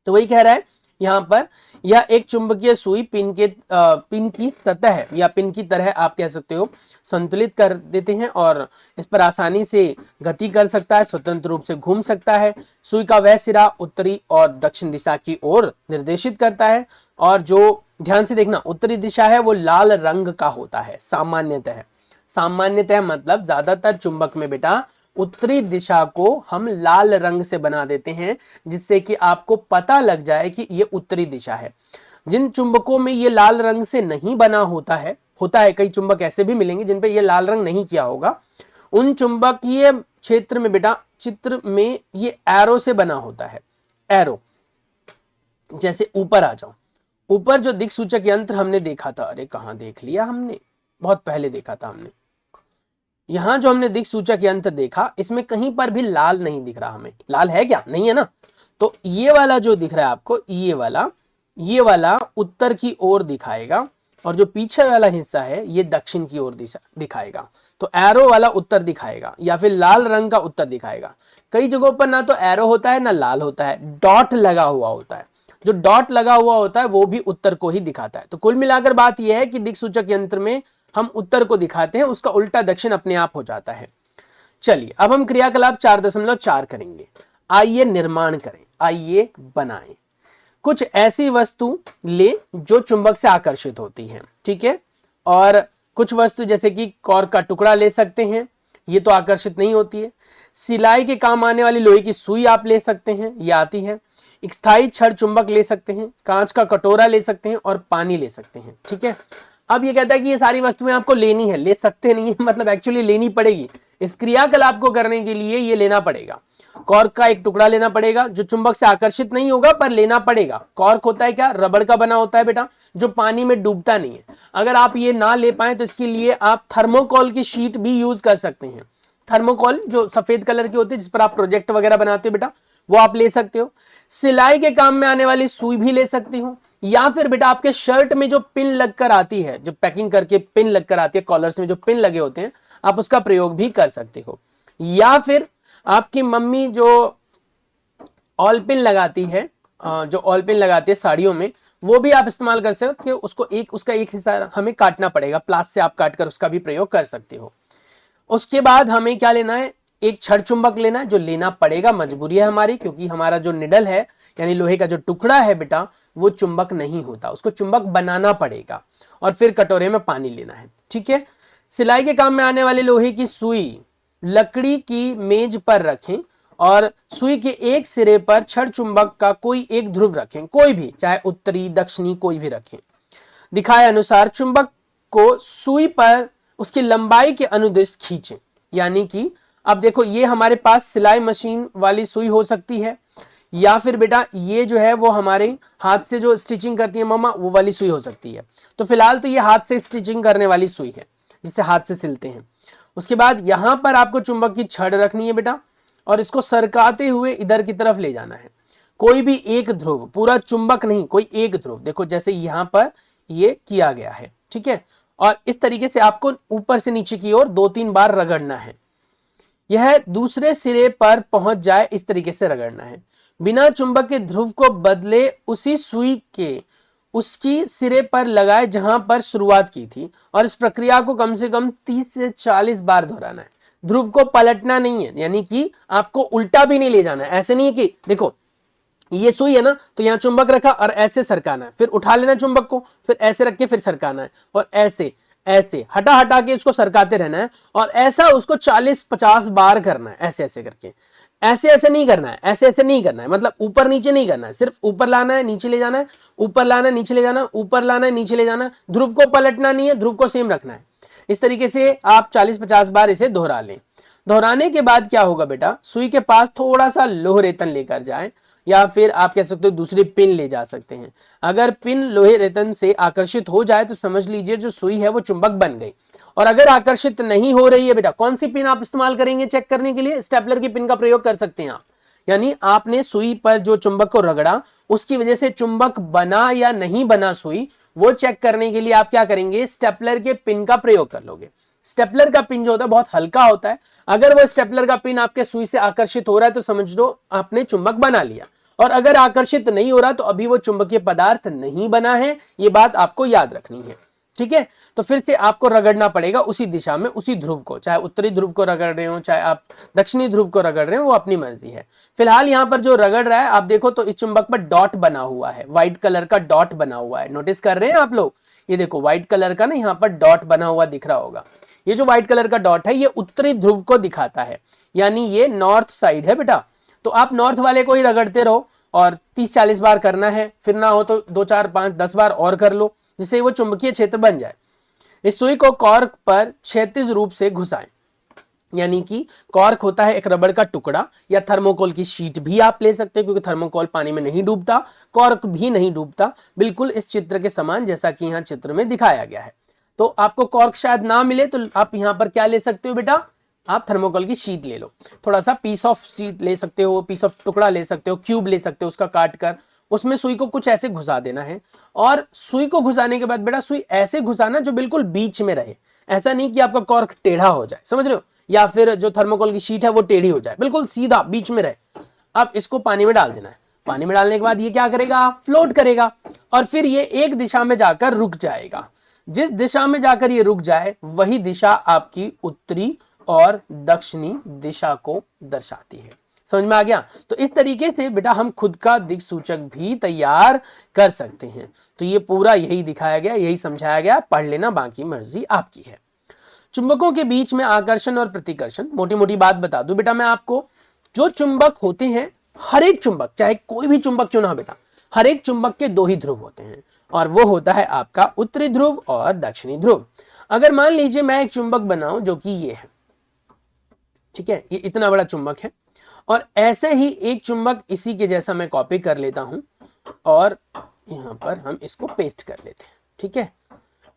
तो वही कह रहा है यहां पर, यह एक चुंबकीय सुई पिन की सतह या पिन की तरह आप कह सकते हो संतुलित कर देते हैं, और इस पर आसानी से गति कर सकता है, स्वतंत्र रूप से घूम सकता है। सुई का वह सिरा उत्तरी और दक्षिण दिशा की ओर निर्देशित करता है, और जो ध्यान से देखना उत्तरी दिशा है वो लाल रंग का होता है सामान्यतः मतलब ज्यादातर चुंबक में बेटा उत्तरी दिशा को हम लाल रंग से बना देते हैं, जिससे कि आपको पता लग जाए कि ये उत्तरी दिशा है। जिन चुंबकों में ये लाल रंग से नहीं बना होता है कई चुंबक ऐसे भी मिलेंगे जिन पे ये लाल रंग नहीं किया होगा, उन चुंबकीय क्षेत्र में बेटा चित्र में ये एरो से बना होता है। एरो, जैसे ऊपर आ जाओ, ऊपर जो दिक्सूचक यंत्र हमने देखा था, अरे कहां देख लिया हमने, बहुत पहले देखा था हमने। यहां जो हमने दिक्सूचक यंत्र देखा, इसमें कहीं पर भी लाल नहीं दिख रहा हमें। लाल है क्या? नहीं है ना। तो ये वाला जो दिख रहा है आपको, ये वाला उत्तर की ओर दिखाएगा, और जो पीछे वाला हिस्सा है ये दक्षिण की ओर दिशा दिखाएगा। तो एरो वाला उत्तर दिखाएगा, या फिर लाल रंग का उत्तर दिखाएगा। कई जगहों पर ना तो एरो होता है ना लाल होता है, डॉट लगा हुआ होता है। जो डॉट लगा हुआ होता है वो भी उत्तर को ही दिखाता है। तो कुल मिलाकर बात यह है कि दिक्सूचक यंत्र में हम उत्तर को दिखाते हैं, उसका उल्टा दक्षिण अपने आप हो जाता है। चलिए अब हम क्रियाकलाप 4.4 करेंगे। आइए निर्माण करें, आइए बनाएं। कुछ ऐसी वस्तु ले जो चुंबक से आकर्षित होती है, ठीक है। और कुछ वस्तु जैसे कि कॉर्क का टुकड़ा ले सकते हैं, ये तो आकर्षित नहीं होती है। सिलाई के काम आने वाली लोहे की सुई आप ले सकते हैं, ये आती है। एक स्थायी छड़ चुंबक ले सकते हैं, कांच का कटोरा ले सकते हैं, और पानी ले सकते हैं, ठीक है। अब ये कहता है कि ये सारी वस्तुएं आपको लेनी है, ले सकते नहीं है मतलब एक्चुअली लेनी पड़ेगी। इस क्रियाकलाप को करने के लिए ये लेना पड़ेगा। कॉर्क का एक टुकड़ा लेना पड़ेगा जो चुंबक से आकर्षित नहीं होगा, पर लेना पड़ेगा। कॉर्क होता है क्या? रबड़ का बना होता है बेटा, जो पानी में डूबता नहीं है। अगर आप ये ना ले पाए तो इसके लिए आप थर्मोकोल की शीट भी यूज कर सकते हैं। थर्मोकोल जो सफेद कलर की होती है, जिस पर आप प्रोजेक्ट वगैरह बनाते हो बेटा, वो आप ले सकते हो। सिलाई के काम में आने वाली सुई भी ले सकते हो, या फिर बेटा आपके शर्ट में जो पिन लगकर आती है, जो पैकिंग करके पिन लगकर आती है, कॉलर्स में जो पिन लगे होते हैं, आप उसका प्रयोग भी कर सकते हो। या फिर आपकी मम्मी जो ऑल पिन लगाती है, साड़ियों में, वो भी आप इस्तेमाल कर सकते हो। उसका एक हिस्सा हमें काटना पड़ेगा, प्लास से आप काटकर उसका भी प्रयोग कर सकते हो। उसके बाद हमें क्या लेना है? एक छड़ चुंबक लेना है, जो लेना पड़ेगा, मजबूरी है हमारी, क्योंकि हमारा जो निडल है यानी लोहे का जो टुकड़ा है बेटा, वो चुंबक नहीं होता, उसको चुंबक बनाना पड़ेगा। और फिर कटोरे में पानी लेना है, ठीक है। सिलाई के काम में आने वाले लोहे की सुई लकड़ी की मेज पर रखें, और सुई के एक सिरे पर छड़ चुंबक का कोई एक ध्रुव रखें, कोई भी, चाहे उत्तरी दक्षिणी कोई भी रखें। दिखाए अनुसार चुंबक को सुई पर उसकी लंबाई के अनुदिश खींचें। यानी कि अब देखो, ये हमारे पास सिलाई मशीन वाली सुई हो सकती है, या फिर बेटा ये जो है वो हमारे हाथ से जो स्टिचिंग करती है मम्मा, वो वाली सुई हो सकती है। तो फिलहाल तो ये हाथ से स्टिचिंग करने वाली सुई है, जिसे हाथ से सिलते हैं। उसके बाद यहां पर आपको चुंबक की छड़ रखनी है बेटा, और इसको सरकाते हुए इधर की तरफ ले जाना है। कोई भी एक ध्रुव, पूरा चुंबक नहीं, कोई एक ध्रुव, देखो जैसे यहां पर ये किया गया है, ठीक है। और इस तरीके से आपको ऊपर से नीचे की ओर 2-3 बार रगड़ना है। यह दूसरे सिरे पर पहुंच जाए, इस तरीके से रगड़ना है। बिना चुंबक के ध्रुव को बदले उसी सुई के उसकी सिरे पर लगाए जहां पर शुरुआत की थी, और इस प्रक्रिया को कम से कम 30 से 40 बार दोहराना है। ध्रुव को पलटना नहीं है, यानी कि आपको उल्टा भी नहीं ले जाना है। ऐसे नहीं है कि देखो ये सुई है ना, तो यहां चुंबक रखा और ऐसे सरकाना है, फिर उठा लेना चुंबक को, फिर ऐसे रख के फिर सरकाना है, और ऐसे ऐसे हटा हटा के उसको सरकाते रहना है, और ऐसा उसको 40-50 बार करना है, ऐसे ऐसे करके। ऐसे ऐसे नहीं करना है, ऐसे ऐसे नहीं करना है, मतलब ऊपर नीचे नहीं करना है, सिर्फ ऊपर लाना है, नीचे ले जाना है, ऊपर लाना है, नीचे ले जाना है, ऊपर लाना है, नीचे ले जाना है। ध्रुव को पलटना नहीं है, ध्रुव को सेम रखना है। इस तरीके से आप 40-50 बार इसे दोहरा लें। दोहराने के बाद क्या होगा बेटा, सुई के पास थोड़ा सा लोह रेतन लेकर जाएं, या फिर आप कह सकते हो दूसरी पिन ले जा सकते हैं। अगर पिन लोहे रेतन से आकर्षित हो जाए तो समझ लीजिए जो सुई है वो चुंबक बन गई। और अगर आकर्षित नहीं हो रही है बेटा, कौन सी पिन आप इस्तेमाल करेंगे चेक करने के लिए? स्टेपलर की पिन का प्रयोग कर सकते हैं आप। यानी आपने सुई पर जो चुंबक को रगड़ा, उसकी वजह से चुंबक बना या नहीं बना सुई, वो चेक करने के लिए आप क्या करेंगे, स्टेपलर के पिन का प्रयोग कर लोगे। स्टेपलर का पिन जो होता है बहुत हल्का होता है, अगर वो स्टेपलर का पिन आपके सुई से आकर्षित हो रहा है तो समझ लो आपने चुंबक बना लिया, और अगर आकर्षित नहीं हो रहा तो अभी वो चुंबकीय पदार्थ नहीं बना है। ये बात आपको याद रखनी है, ठीक है। तो फिर से आपको रगड़ना पड़ेगा उसी दिशा में, उसी ध्रुव को, चाहे उत्तरी ध्रुव को रगड़ रहे हो, चाहे आप दक्षिणी ध्रुव को रगड़ रहे हो, वो अपनी मर्जी है। फिलहाल यहाँ पर जो रगड़ रहा है आप देखो तो इस चुंबक पर डॉट बना हुआ है, व्हाइट कलर का डॉट बना हुआ है, नोटिस कर रहे हैं आप लोग? ये देखो व्हाइट कलर का ना यहाँ पर डॉट बना हुआ दिख रहा होगा। ये जो व्हाइट कलर का डॉट है ये उत्तरी ध्रुव को दिखाता है, यानी ये नॉर्थ साइड है बेटा। तो आप नॉर्थ वाले को ही रगड़ते रहो, और 30-40 बार करना है, फिर ना हो तो 2, 4, 5, 10 बार और कर लो, जिससे वो चुंबकीय क्षेत्र बन जाए। इस सुई को कॉर्क पर क्षैतिज रूप से घुसाएं, यानी कि कॉर्क होता है एक रबड़ का टुकड़ा, या थर्मोकोल की शीट भी आप ले सकते हैं, क्योंकि थर्मोकोल पानी में नहीं डूबता, कॉर्क भी नहीं डूबता, बिल्कुल इस चित्र के समान जैसा कि यहाँ चित्र में दिखाया गया है। तो आपको कॉर्क शायद ना मिले तो आप यहाँ पर क्या ले सकते हो बेटा, आप थर्मोकोल की शीट ले लो, थोड़ा सा पीस ऑफ शीट ले सकते हो, पीस ऑफ टुकड़ा ले सकते हो, क्यूब ले सकते हो, उसका काट कर उसमें सुई को कुछ ऐसे घुसा देना है। और सुई को घुसाने के बाद बेटा सुई ऐसे घुसाना जो बिल्कुल बीच में रहे, ऐसा नहीं कि आपका कॉर्क टेढ़ा हो जाए, समझ रहे हो, या फिर जो थर्मोकोल की शीट है वो टेढ़ी हो जाए, बिल्कुल सीधा बीच में रहे। अब इसको पानी में डाल देना है। पानी में डालने के बाद ये क्या करेगा, फ्लोट करेगा, और फिर ये एक दिशा में जाकर रुक जाएगा। जिस दिशा में जाकर ये रुक जाए वही दिशा आपकी उत्तरी और दक्षिणी दिशा को दर्शाती है। समझ में आ गया? तो इस तरीके से बेटा हम खुद का दिक्सूचक भी तैयार कर सकते हैं। तो ये पूरा यही दिखाया गया, यही समझाया गया, पढ़ लेना, बाकी मर्जी आपकी है। चुंबकों के बीच में आकर्षण और प्रतिकर्षण, मोटी मोटी बात बता दूं बेटा मैं आपको। जो चुंबक होते हैं, हर एक चुंबक, चाहे कोई भी चुंबक क्यों ना हो बेटा, हर एक चुंबक के 2 ही ध्रुव होते हैं, और वो होता है आपका उत्तरी ध्रुव और दक्षिणी ध्रुव। अगर मान लीजिए मैं एक चुंबक बनाऊं जो कि ये है, ठीक है, ये इतना बड़ा चुंबक है, और ऐसे ही एक चुंबक इसी के जैसा मैं कॉपी कर लेता हूं, और यहां पर हम इसको पेस्ट कर लेते हैं, ठीक है।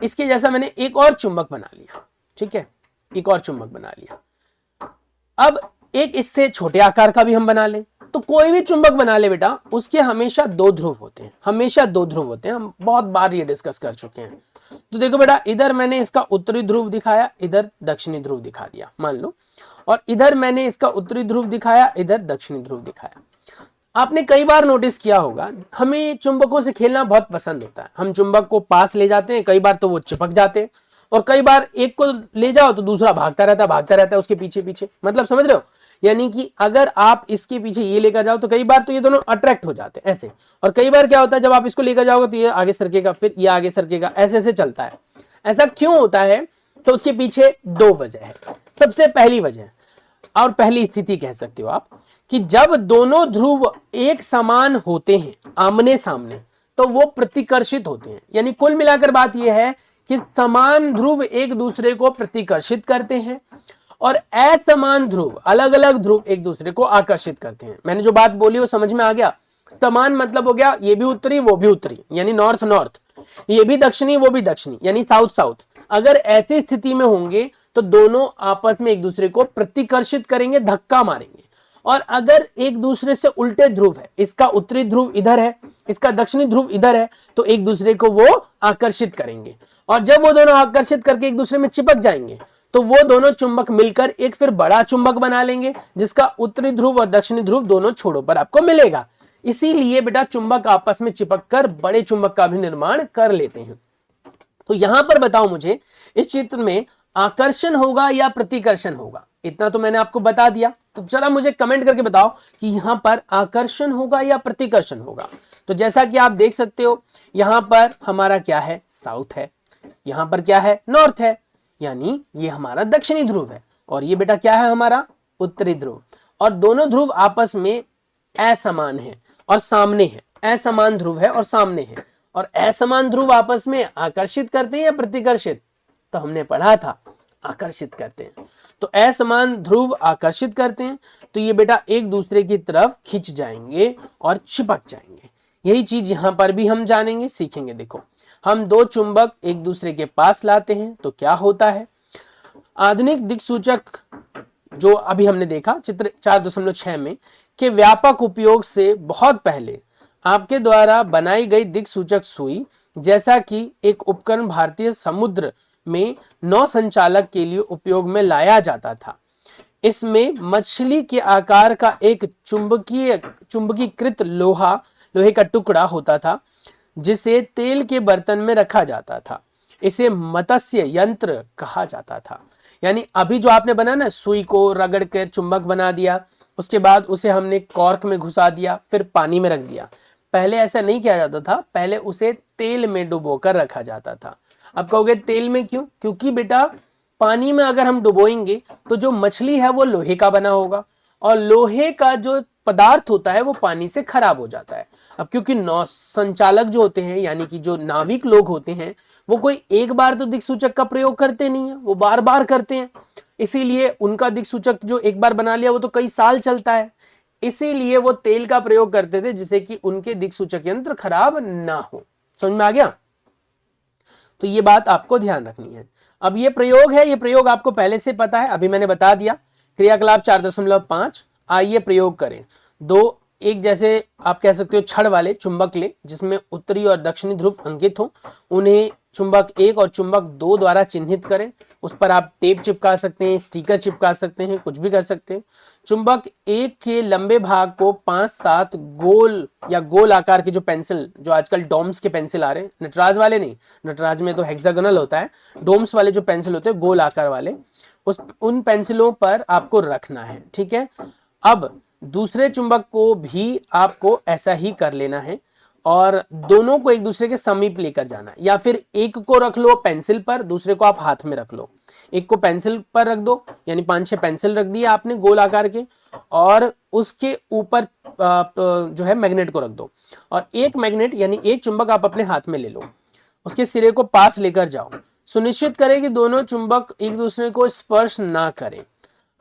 इसके जैसा मैंने एक और चुंबक बना लिया, ठीक है, एक और चुंबक बना लिया। अब एक इससे छोटे आकार का भी हम बना लें, तो कोई भी चुंबक बना ले बेटा, उसके हमेशा 2 ध्रुव होते हैं, हमेशा 2 ध्रुव होते हैं। हम बहुत बार ये डिस्कस कर चुके हैं। तो देखो बेटा, इधर मैंने इसका उत्तरी ध्रुव दिखाया, इधर दक्षिणी ध्रुव दिखा दिया मान लो, और इधर मैंने इसका उत्तरी ध्रुव दिखाया, इधर दक्षिणी ध्रुव दिखाया। आपने कई बार नोटिस किया होगा, हमें चुंबकों से खेलना बहुत पसंद होता है। हम चुंबक को पास ले जाते हैं, कई बार तो वो चिपक जाते हैं, और कई बार एक को ले जाओ तो दूसरा भागता रहता है उसके पीछे पीछे, मतलब समझ रहे हो। यानी कि अगर आप इसके पीछे ये लेकर जाओ तो कई बार तो ये दोनों अट्रैक्ट हो जाते हैं ऐसे, और कई बार क्या होता है जब आप इसको लेकर जाओगे तो ये आगे सरकेगा, फिर ये आगे सरकेगा, ऐसे ऐसे चलता है। ऐसा क्यों होता है? तो उसके पीछे 2 वजह है। सबसे पहली वजह और पहली स्थिति कह सकते हो आप, कि जब दोनों ध्रुव एक समान होते हैं आमने सामने तो वो प्रतिकर्षित होते हैं। यानी कुल मिलाकर बात यह है कि समान ध्रुव एक दूसरे को प्रतिकर्षित करते हैं, और असमान ध्रुव, अलग अलग ध्रुव एक दूसरे को आकर्षित करते हैं। मैंने जो बात बोली वो समझ में आ गया? समान मतलब हो गया ये भी उत्तरी वो भी उत्तरी, यानी नॉर्थ नॉर्थ, ये भी दक्षिणी वो भी दक्षिणी, यानी साउथ साउथ। अगर ऐसी स्थिति में होंगे तो दोनों आपस में एक दूसरे को प्रतिकर्षित करेंगे, धक्का मारेंगे। और अगर एक दूसरे से उल्टे ध्रुव है, इसका उत्तरी ध्रुव इधर है, इसका दक्षिणी ध्रुव इधर है, तो एक दूसरे को वो आकर्षित करेंगे, और जब वो दोनों आकर्षित करके एक दूसरे में चिपक जाएंगे तो वो दोनों चुंबक मिलकर एक फिर बड़ा चुंबक बना लेंगे, जिसका उत्तरी ध्रुव और दक्षिणी ध्रुव दोनों छोरों पर आपको मिलेगा। इसीलिए बेटा चुंबक आपस में चिपककर बड़े चुंबक का भी निर्माण कर लेते हैं। तो यहां पर बताओ मुझे, इस चित्र में आकर्षण होगा या प्रतिकर्षण होगा, इतना तो मैंने आपको बता दिया। तो जरा मुझे कमेंट करके बताओ कि यहां पर आकर्षण होगा या प्रतिकर्षण होगा। तो जैसा कि आप देख सकते हो यहां पर हमारा क्या है, साउथ है, यहां पर क्या है, नॉर्थ है, यानी ये हमारा दक्षिणी ध्रुव है, और ये बेटा क्या है, हमारा उत्तरी ध्रुव। और दोनों ध्रुव आपस में असमान है और सामने है, असमान ध्रुव है और सामने है। और असमान ध्रुव आपस में आकर्षित करते हैं या प्रतिकर्षित, तो हमने पढ़ा था आकर्षित करते हैं। तो असमान ध्रुव आकर्षित करते हैं, तो ये बेटा एक दूसरे की तरफ खिंच जाएंगे और चिपक जाएंगे। यही चीज यहां पर भी हम जानेंगे, सीखेंगे। देखो, हम दो चुंबक एक दूसरे के पास लाते हैं तो क्या होता है। आधुनिक दिक्सूचक जो अभी हमने देखा चित्र 4.6 में के व्यापक उपयोग से बहुत पहले आपके द्वारा बनाई गई दिक्सूचक सुई जैसा कि एक उपकरण भारतीय समुद्र में नौ संचालक के लिए उपयोग में लाया जाता था। इसमें मछली के आकार का एक चुंबकीकृत लोहे का टुकड़ा होता था जिसे तेल के बर्तन में रखा जाता था। इसे मत्स्य यंत्र कहा जाता था। यानी अभी जो आपने बनाया ना, सुई को रगड़ कर चुंबक बना दिया, उसके बाद उसे हमने कॉर्क में घुसा दिया, फिर पानी में रख दिया। पहले ऐसा नहीं किया जाता था, पहले उसे तेल में डुबोकर रखा जाता था। अब कहोगे तेल में क्यों? क्योंकि बेटा पानी में अगर हम डुबोएंगे तो जो मछली है वो लोहे का बना होगा, और लोहे का जो पदार्थ होता है वो पानी से खराब हो जाता है। अब क्योंकि नौ संचालक जो होते हैं, यानी कि जो नाविक लोग होते हैं, वो कोई एक बार तो दिक्सूचक का प्रयोग करते नहीं है, वो बार बार करते हैं। इसीलिए उनका दिक्सूचक जो एक बार बना लिया वो तो कई साल चलता है। इसीलिए वो तेल का प्रयोग करते थे जिससे कि उनके दिक्सूचक यंत्र खराब ना हो। समझ में आ गया? तो ये बात आपको ध्यान रखनी है। अब ये प्रयोग है, ये प्रयोग आपको पहले से पता है, अभी मैंने बता दिया। क्रियाकलाप 4.5, आइए प्रयोग करें। दो एक जैसे आप कह सकते हो छड़ वाले चुंबक ले जिसमें उत्तरी और दक्षिणी ध्रुव अंकित हो, उन्हें चुंबक 1 और चुंबक 2 द्वारा चिन्हित करें। उस पर आप टेप चिपका सकते हैं, स्टिकर चिपका सकते हैं, कुछ भी कर सकते हैं। चुंबक 1 के लंबे भाग को 5-7 गोल या गोल आकार के जो पेंसिल, जो आजकल डोम्स के पेंसिल आ रहे हैं, नटराज वाले नहीं, नटराज में तो हेक्सागोनल होता है, डोम्स वाले जो पेंसिल होते हैं गोल आकार वाले, उन पेंसिलों पर आपको रखना है। ठीक है। अब दूसरे चुंबक को भी आपको ऐसा ही कर लेना है और दोनों को एक दूसरे के समीप लेकर जाना है, या फिर एक को रख लो पेंसिल पर, दूसरे को आप हाथ में रख लो। एक को पेंसिल पर रख दो, यानी 5-6 पेंसिल रख दिए आपने गोल आकार के, और उसके ऊपर जो है मैग्नेट को रख दो, और एक मैग्नेट यानी एक चुंबक आप अपने हाथ में ले लो, उसके सिरे को पास लेकर जाओ। सुनिश्चित करें कि दोनों चुंबक एक दूसरे को स्पर्श ना करें।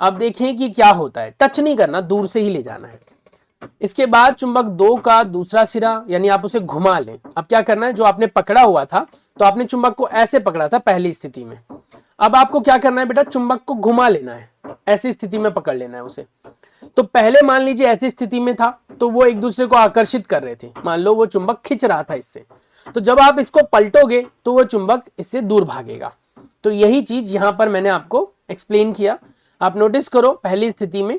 अब देखें कि क्या होता है, टच नहीं करना, दूर से ही ले जाना है। इसके बाद चुंबक 2 का दूसरा सिरा, यानी आप उसे घुमा लें। अब क्या करना है, जो आपने पकड़ा हुआ था, तो आपने चुंबक को ऐसे पकड़ा था पहली स्थिति में, अब आपको क्या करना है बेटा, चुंबक को घुमा लेना है, ऐसी स्थिति में पकड़ लेना है उसे। तो पहले मान लीजिए ऐसी स्थिति में था तो वो एक दूसरे को आकर्षित कर रहे थे, मान लो वो चुंबक खिंच रहा था इससे, तो जब आप इसको पलटोगे तो वो चुंबक इससे दूर भागेगा। तो यही चीज यहां पर मैंने आपको एक्सप्लेन किया। आप नोटिस करो, पहली स्थिति में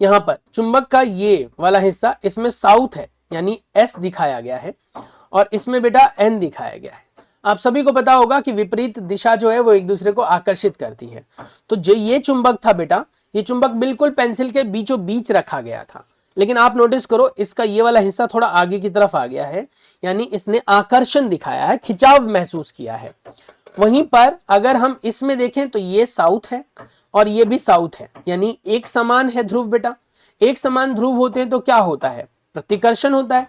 यहां पर चुंबक का ये वाला हिस्सा, इसमें साउथ है यानी एस दिखाया गया है, और इसमें बेटा एन दिखाया गया है। आप सभी को पता होगा कि विपरीत दिशा जो है वो एक दूसरे को आकर्षित करती है। तो जो ये चुंबक था बेटा, ये चुंबक बिल्कुल पेंसिल के बीचों बीच रखा गया था, लेकिन आप नोटिस करो इसका ये वाला हिस्सा थोड़ा आगे की तरफ आ गया है, यानी इसने आकर्षण दिखाया है, खिंचाव महसूस किया है। वहीं पर अगर हम इसमें देखें तो ये साउथ है और ये भी साउथ है, यानी एक समान है ध्रुव बेटा। एक समान ध्रुव होते हैं तो क्या होता है, प्रतिकर्षण होता है।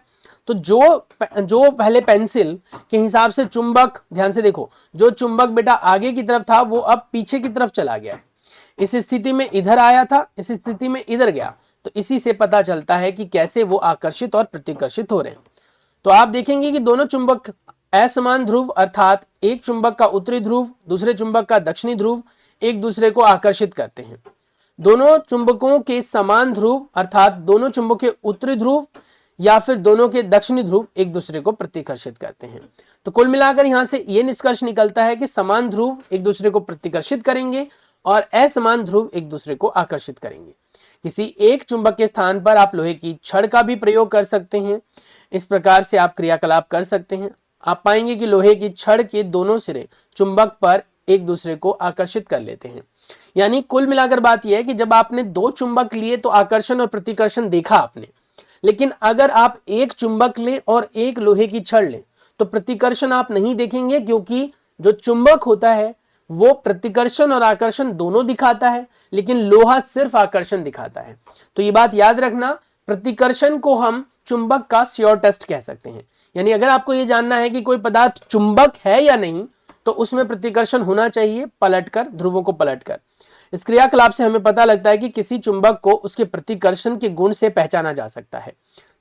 तो जो पहले पेंसिल के हिसाब से चुंबक, ध्यान से देखो, जो चुंबक बेटा आगे की तरफ था वो अब पीछे की तरफ चला गया है। इस स्थिति में इधर आया था, इस स्थिति में इधर गया। तो इसी से पता चलता है कि कैसे वो आकर्षित और प्रतिकर्षित हो रहे हैं। तो आप देखेंगे कि दोनों चुंबक असमान ध्रुव, अर्थात एक चुंबक का उत्तरी ध्रुव दूसरे चुंबक का दक्षिणी ध्रुव एक दूसरे को आकर्षित करते हैं। दोनों चुंबकों के समान ध्रुव, अर्थात दोनों चुंबक के उत्तरी ध्रुव या फिर दोनों के दक्षिणी ध्रुव एक दूसरे को प्रतिकर्षित करते हैं। तो कुल मिलाकर यहां से यह निष्कर्ष निकलता है कि समान ध्रुव एक दूसरे को प्रतिकर्षित करेंगे और असमान ध्रुव एक दूसरे को आकर्षित करेंगे। किसी एक चुंबक के स्थान पर आप लोहे की छड़ का भी प्रयोग कर सकते हैं। इस प्रकार से आप क्रियाकलाप कर सकते हैं। आप पाएंगे कि लोहे की छड़ के दोनों सिरे चुंबक पर एक दूसरे को आकर्षित कर लेते हैं। यानी कुल मिलाकर बात यह है कि जब आपने दो चुंबक लिए तो आकर्षण और प्रतिकर्षण देखा आपने, लेकिन अगर आप एक चुंबक ले और एक लोहे की छड़ ले तो प्रतिकर्षण आप नहीं देखेंगे, क्योंकि जो चुंबक होता है वो प्रतिकर्षण और आकर्षण दोनों दिखाता है, लेकिन लोहा सिर्फ आकर्षण दिखाता है। तो ये बात याद रखना, प्रतिकर्षण को हम चुंबक का श्योर टेस्ट कह सकते हैं। यानी अगर आपको ये जानना है कि कोई पदार्थ चुंबक है या नहीं तो उसमें प्रतिकर्षण होना चाहिए, पलटकर, ध्रुवों को पलटकर। इस क्रियाकलाप से हमें पता लगता है कि किसी चुंबक को उसके प्रतिकर्षण के गुण से पहचाना जा सकता है।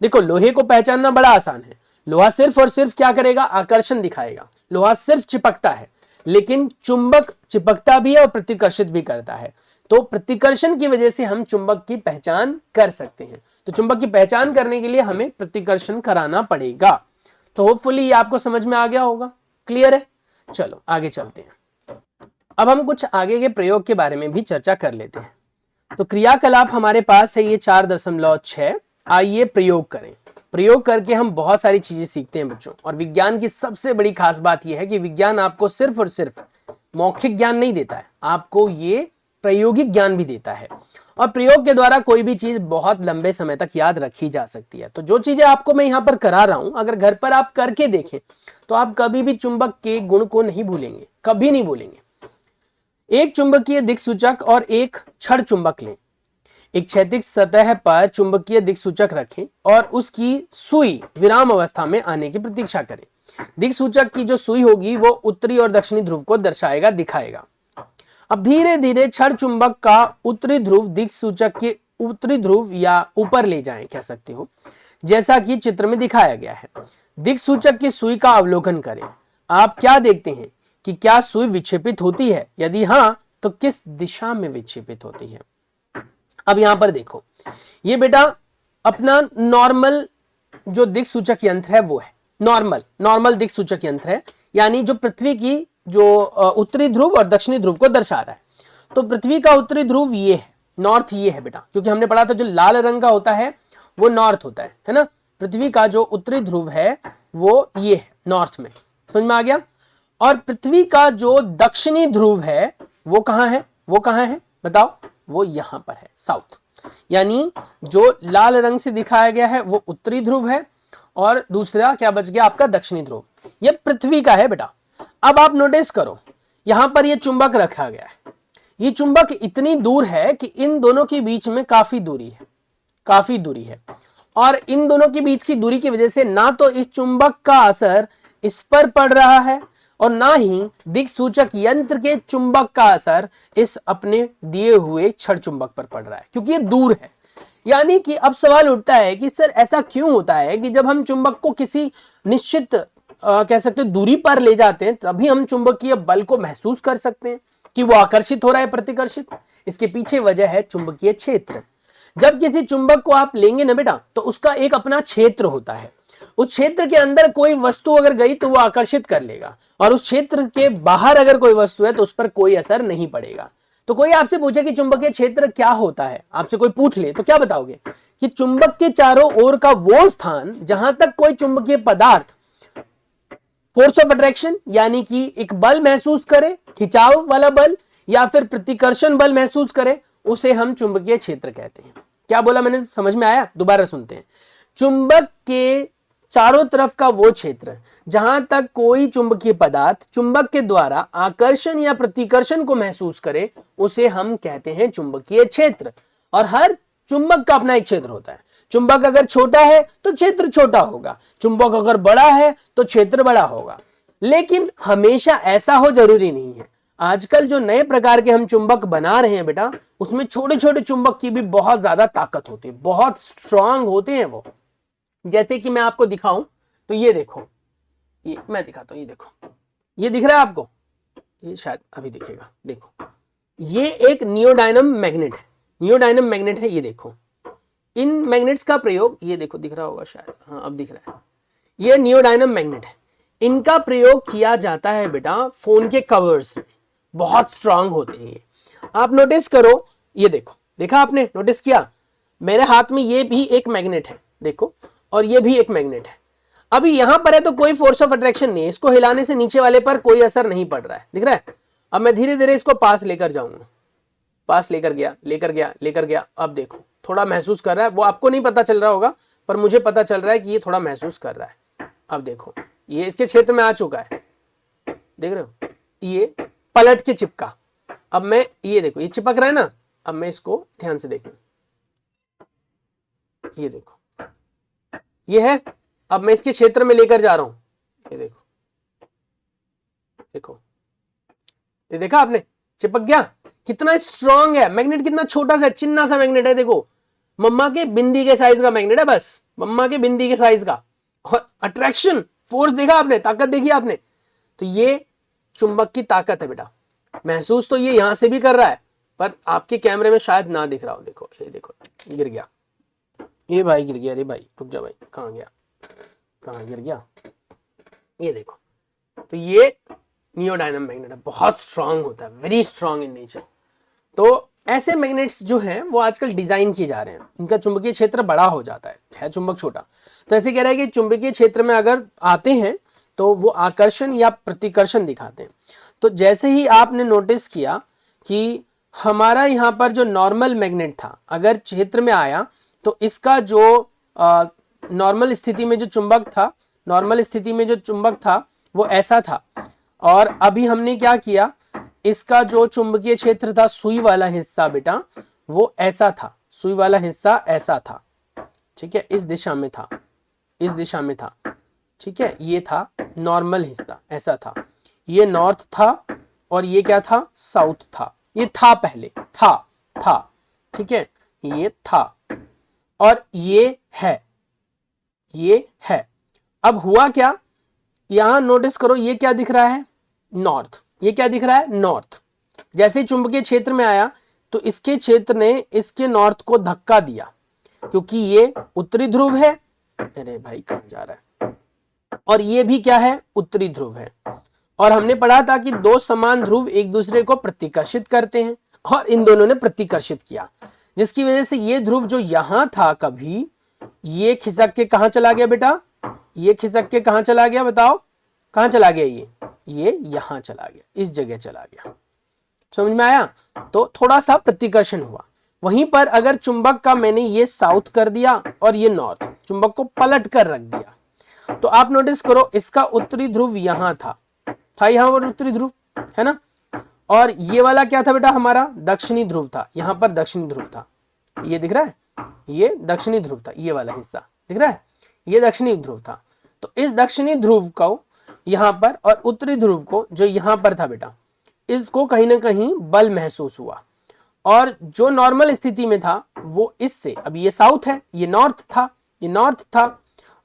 देखो, लोहे को पहचानना बड़ा आसान है। लोहा सिर्फ और सिर्फ क्या करेगा? आकर्षण दिखाएगा। लोहा सिर्फ चिपकता है, लेकिन चुंबक चिपकता भी है और प्रतिकर्षित भी करता है। तो प्रतिकर्षण की वजह से हम चुंबक की पहचान कर सकते हैं। तो चुंबक की पहचान करने के लिए हमें प्रतिकर्षण कराना पड़ेगा। तो होपफुली ये आपको समझ में आ गया होगा। क्लियर है? चलो आगे चलते हैं। अब हम कुछ आगे के प्रयोग के बारे में भी चर्चा कर लेते हैं। तो क्रियाकलाप हमारे पास है ये 4.6। आइए प्रयोग करें। प्रयोग करके हम बहुत सारी चीजें सीखते हैं बच्चों। और विज्ञान की सबसे बड़ी खास बात यह है कि विज्ञान आपको सिर्फ और सिर्फ मौखिक ज्ञान नहीं देता है, आपको ये प्रायोगिक ज्ञान भी देता है। और प्रयोग के द्वारा कोई भी चीज बहुत लंबे समय तक याद रखी जा सकती है। तो जो चीजें आपको मैं यहाँ पर करा रहा हूं, अगर घर पर आप करके देखें तो आप कभी भी चुंबक के गुण को नहीं भूलेंगे, कभी नहीं भूलेंगे। एक चुंबकीय दिक्सूचक और एक छड़ चुंबक लें। एक क्षैतिज सतह पर चुंबकीय दिक्सूचक रखें और उसकी सुई विराम अवस्था में आने की प्रतीक्षा करें। दिक्सूचक की जो सुई होगी वो उत्तरी और दक्षिणी ध्रुव को दर्शाएगा, दिखाएगा। अब धीरे धीरे छड़ चुंबक का उत्तरी ध्रुव दिक्सूचक के उत्तरी ध्रुव या ऊपर ले जाएं, कह सकते हो, जैसा कि चित्र में दिखाया गया है। दिक्सूचक की सुई का अवलोकन करें। आप क्या देखते हैं कि क्या सुई विक्षेपित होती है? यदि हाँ, तो किस दिशा में विक्षेपित होती है? अब यहां पर देखो, ये बेटा अपना नॉर्मल जो दिक्सूचक यंत्र है वो है नॉर्मल दिक्सूचक यंत्र है। यानी जो पृथ्वी की जो उत्तरी ध्रुव और दक्षिणी ध्रुव को दर्शा रहा है। तो पृथ्वी का उत्तरी ध्रुव ये है, नॉर्थ ये है बेटा, क्योंकि हमने पढ़ा था जो लाल रंग का होता है वो नॉर्थ होता है ना। पृथ्वी का जो उत्तरी ध्रुव है वो ये है, नॉर्थ में। समझ में आ गया? और पृथ्वी का जो दक्षिणी ध्रुव है वो कहां है? वो कहां है बताओ? वो यहां पर है, साउथ। यानी जो लाल रंग से दिखाया गया है वो उत्तरी ध्रुव है और दूसरा क्या बच गया आपका? दक्षिणी ध्रुव। ये पृथ्वी का है बेटा। अब आप नोटिस करो, यहां पर ये चुंबक रखा गया है। ये चुंबक इतनी दूर है कि इन दोनों के बीच में काफी दूरी है। और इन दोनों के बीच की दूरी की वजह से ना तो इस चुंबक का असर इस पर पड़ रहा है और ना ही दिक्सूचक यंत्र के चुंबक का असर इस अपने दिए हुए छड़ चुंबक पर पड़ रहा है, क्योंकि ये दूर है। यानी कि अब सवाल उठता है कि सर ऐसा क्यों होता है कि जब हम चुंबक को किसी निश्चित कह सकते दूरी पर ले जाते हैं तभी हम चुंबकीय बल को महसूस कर सकते हैं कि वो आकर्षित हो रहा है, प्रतिकर्षित। इसके पीछे वजह है चुंबकीय क्षेत्र। जब किसी चुंबक को आप लेंगे ना बेटा तो उसका एक अपना क्षेत्र होता है। उस क्षेत्र के अंदर कोई वस्तु अगर गई तो वो आकर्षित कर लेगा, और उस क्षेत्र के बाहर अगर कोई वस्तु है तो उस पर कोई असर नहीं पड़ेगा। तो कोई आपसे पूछे कि चुंबकीय क्षेत्र क्या होता है, आपसे कोई पूछ ले तो क्या बताओगे? कि चुंबक के चारों ओर का वो स्थान जहां तक कोई चुंबकीय पदार्थ फोर्स ऑफ अट्रैक्शन यानी कि एक बल महसूस करे, खिंचाव वाला बल या फिर प्रतिकर्षण बल महसूस करे, उसे हम चुंबकीय क्षेत्र कहते हैं। क्या बोला मैंने? समझ में आया? दोबारा सुनते हैं। चुंबक के चारों तरफ का वो क्षेत्र जहां तक कोई चुंबकीय पदार्थ चुंबक के द्वारा आकर्षण या प्रतिकर्षण को महसूस करे उसे हम कहते हैं चुंबकीय क्षेत्र। और हर चुंबक का अपना एक क्षेत्र होता है। चुंबक अगर छोटा है तो क्षेत्र छोटा होगा, चुंबक अगर बड़ा है तो क्षेत्र बड़ा होगा। लेकिन हमेशा ऐसा हो जरूरी नहीं है। आजकल जो नए प्रकार के हम चुंबक बना रहे हैं बेटा, उसमें छोटे छोटे चुंबक की भी बहुत ज्यादा ताकत होती है, बहुत स्ट्रांग होते हैं वो। जैसे कि मैं आपको दिखाऊं तो ये देखो, ये मैं दिखाता हूं, ये देखो, ये दिख रहा है आपको? ये शायद अभी दिखेगा। देखो, ये एक नियोडायनम मैग्नेट है, नियोडायनम मैग्नेट है। ये देखो, इन मैग्नेट्स का प्रयोग, ये देखो दिख रहा होगा शायद, हाँ अब दिख रहा है। ये नियोडायनम मैग्नेट है। इनका प्रयोग किया जाता है बेटा फोन के कवर्स में, बहुत स्ट्रांग होते हैं ये। आप नोटिस करो, ये देखो, देखा आपने? नोटिस किया? मेरे हाथ में ये भी एक मैग्नेट है, देखो, और ये भी एक मैग्नेट है। अभी यहां पर है तो कोई फोर्स ऑफ अट्रैक्शन नहीं है, इसको हिलाने से नीचे वाले पर कोई असर नहीं पड़ रहा है, दिख रहा है? अब मैं धीरे धीरे इसको पास लेकर जाऊंगा, पास लेकर गया लेकर गया लेकर गया। अब देखो थोड़ा महसूस कर रहा है, वो आपको नहीं पता चल रहा होगा पर मुझे पता चल रहा है कि ये थोड़ा महसूस कर रहा है। अब देखो ये इसके क्षेत्र में आ चुका है, देख रहे हो, ये पलट के चिपका। अब मैं ये देखो ये चिपक रहा है ना, अब मैं इसको ध्यान से देखूं, ये देखो ये है। अब मैं इसके क्षेत्र में लेकर जा रहा हूं, ये देखो, देखो ये देखा आपने, चिपक गया। कितना स्ट्रांग है मैग्नेट, कितना छोटा सा चिन्ना सा मैग्नेट है, देखो मम्मा के बिंदी के साइज का मैग्नेट है, बस मम्मा के बिंदी के साइज का। और अट्रैक्शन फोर्स देखा आपने, ताकत देखी आपने, तो ये चुंबक की ताकत है बेटा। महसूस तो ये यहां से भी कर रहा है पर आपके कैमरे में शायद ना दिख रहा हो। देखो ये देखो गिर गया, ये भाई गिर गया, अरे भाई रुक जा भाई, कहां गया, कहां गिर गया, ये देखो। तो ये नियोडायनम मैग्नेट है, बहुत स्ट्रांग होता है, वेरी स्ट्रांग इन नेचर। तो ऐसे मैग्नेट्स जो हैं वो आजकल डिजाइन किए जा रहे हैं, इनका चुंबकीय क्षेत्र बड़ा हो जाता है चुंबक छोटा। तो ऐसे कह रहा है कि चुंबकीय क्षेत्र में अगर आते हैं तो वो आकर्षण या प्रतिकर्षण दिखाते हैं। तो जैसे ही आपने नोटिस किया कि हमारा यहाँ पर जो नॉर्मल मैग्नेट था अगर क्षेत्र में आया तो इसका जो नॉर्मल स्थिति में जो चुंबक था, नॉर्मल स्थिति में जो चुंबक था वो ऐसा था, और अभी हमने क्या किया, इसका जो चुंबकीय क्षेत्र था सुई वाला हिस्सा बेटा वो ऐसा था, सुई वाला हिस्सा ऐसा था, ठीक है, इस दिशा में था, इस दिशा में था, ठीक है, ये था नॉर्मल हिस्सा, ऐसा था, ये नॉर्थ था और ये क्या था, साउथ था, ये था पहले, था, ठीक है, ये था और ये है, ये है। अब हुआ क्या, यहां नोटिस करो ये क्या दिख रहा है, नॉर्थ, ये क्या दिख रहा है, नॉर्थ। जैसे चुंबकीय क्षेत्र में आया तो इसके क्षेत्र ने इसके नॉर्थ को धक्का दिया क्योंकि ये उत्तरी ध्रुव है, अरे भाई कहां जा रहा है, और ये भी क्या है, उत्तरी ध्रुव है। और हमने पढ़ा था कि दो समान ध्रुव एक दूसरे को प्रतिकर्षित करते हैं और इन दोनों ने प्रतिकर्षित किया, जिसकी वजह से ये ध्रुव जो यहां था कभी, ये खिसक के कहां चला गया बेटा, ये खिसक के कहां चला गया, बताओ कहां चला गया, ये यहां चला गया, इस जगह चला गया। समझ में आया, तो थोड़ा सा प्रतिकर्षण हुआ। वहीं पर अगर चुंबक का मैंने ये साउथ कर दिया और ये नॉर्थ, चुंबक को पलट कर रख दिया, तो आप नोटिस करो इसका उत्तरी ध्रुव यहां था यहां पर उत्तरी ध्रुव है ना, और ये वाला क्या था बेटा हमारा, दक्षिणी ध्रुव था, यहां पर दक्षिणी ध्रुव था, ये दिख रहा है, ये दक्षिणी ध्रुव था, ये वाला हिस्सा दिख रहा है, ये दक्षिणी ध्रुव था। तो इस दक्षिणी ध्रुव को यहां पर और उत्तरी ध्रुव को जो यहां पर था बेटा, इसको कहीं ना कहीं बल महसूस हुआ, और जो नॉर्मल स्थिति में था वो इससे, अब ये साउथ है, ये नॉर्थ था, ये नॉर्थ था,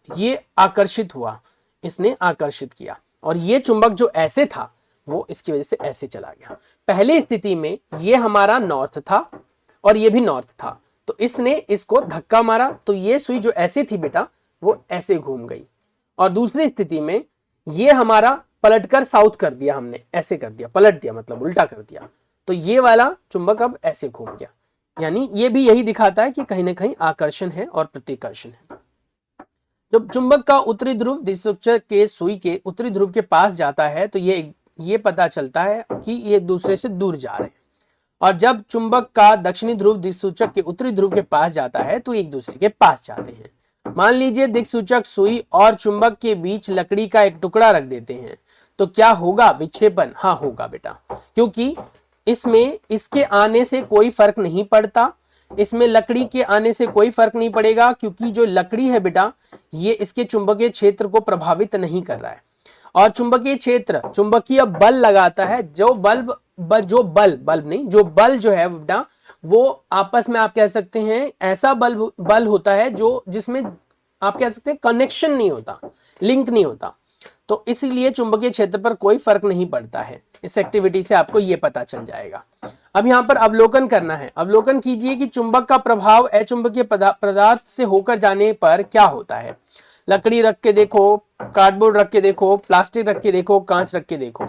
ये आकर्षित हुआ, इसने आकर्षित किया, और ये चुंबक जो ऐसे था वो इसकी वजह से ऐसे चला गया। पहले स्थिति में ये हमारा नॉर्थ था और ये भी नॉर्थ था, तो इसने इसको धक्का मारा, तो ये सुई जो ऐसे थी बेटा वो ऐसे घूम गई, और दूसरी स्थिति में ये हमारा पलटकर साउथ कर दिया, हमने ऐसे कर दिया, पलट दिया मतलब उल्टा कर दिया, तो ये वाला चुंबक अब ऐसे घूम गया। यानी ये भी यही दिखाता है कि कहीं ना कहीं आकर्षण है और प्रतिकर्षण है। जब चुंबक का उत्तरी ध्रुव द्विसूचक के सुई के उत्तरी ध्रुव के पास जाता है तो ये पता चलता है कि ये एक दूसरे से दूर जा रहे हैं, और जब चुंबक का दक्षिणी ध्रुव दिक्सूचक के उत्तरी ध्रुव के पास जाता है तो एक दूसरे के पास जाते हैं। मान लीजिए दिक्सूचक सुई और चुंबक के बीच लकड़ी का एक टुकड़ा रख देते हैं, तो क्या होगा, विक्षेपण, हाँ होगा बेटा, क्योंकि इसमें इसके आने से कोई फर्क नहीं पड़ता, इसमें लकड़ी के आने से कोई फर्क नहीं पड़ेगा, क्योंकि जो लकड़ी है बेटा ये इसके चुंबकीय क्षेत्र को प्रभावित नहीं कर रहा है, और चुंबकीय क्षेत्र चुंबकीय बल लगाता है, जो बल जो है बेटा वो आपस में आप कह सकते हैं ऐसा बल होता है जो जिसमें आप कह सकते हैं कनेक्शन नहीं होता, लिंक नहीं होता, तो इसीलिए चुंबकीय क्षेत्र पर कोई फर्क नहीं पड़ता है। इस एक्टिविटी से आपको ये पता चल जाएगा। अब यहाँ पर अवलोकन करना है, अवलोकन कीजिए कि चुंबक का प्रभाव अचुंबकीय पदार्थ से होकर जाने पर क्या होता है। लकड़ी रख के देखो, कार्डबोर्ड रख के देखो, प्लास्टिक रख के देखो, कांच रख के देखो,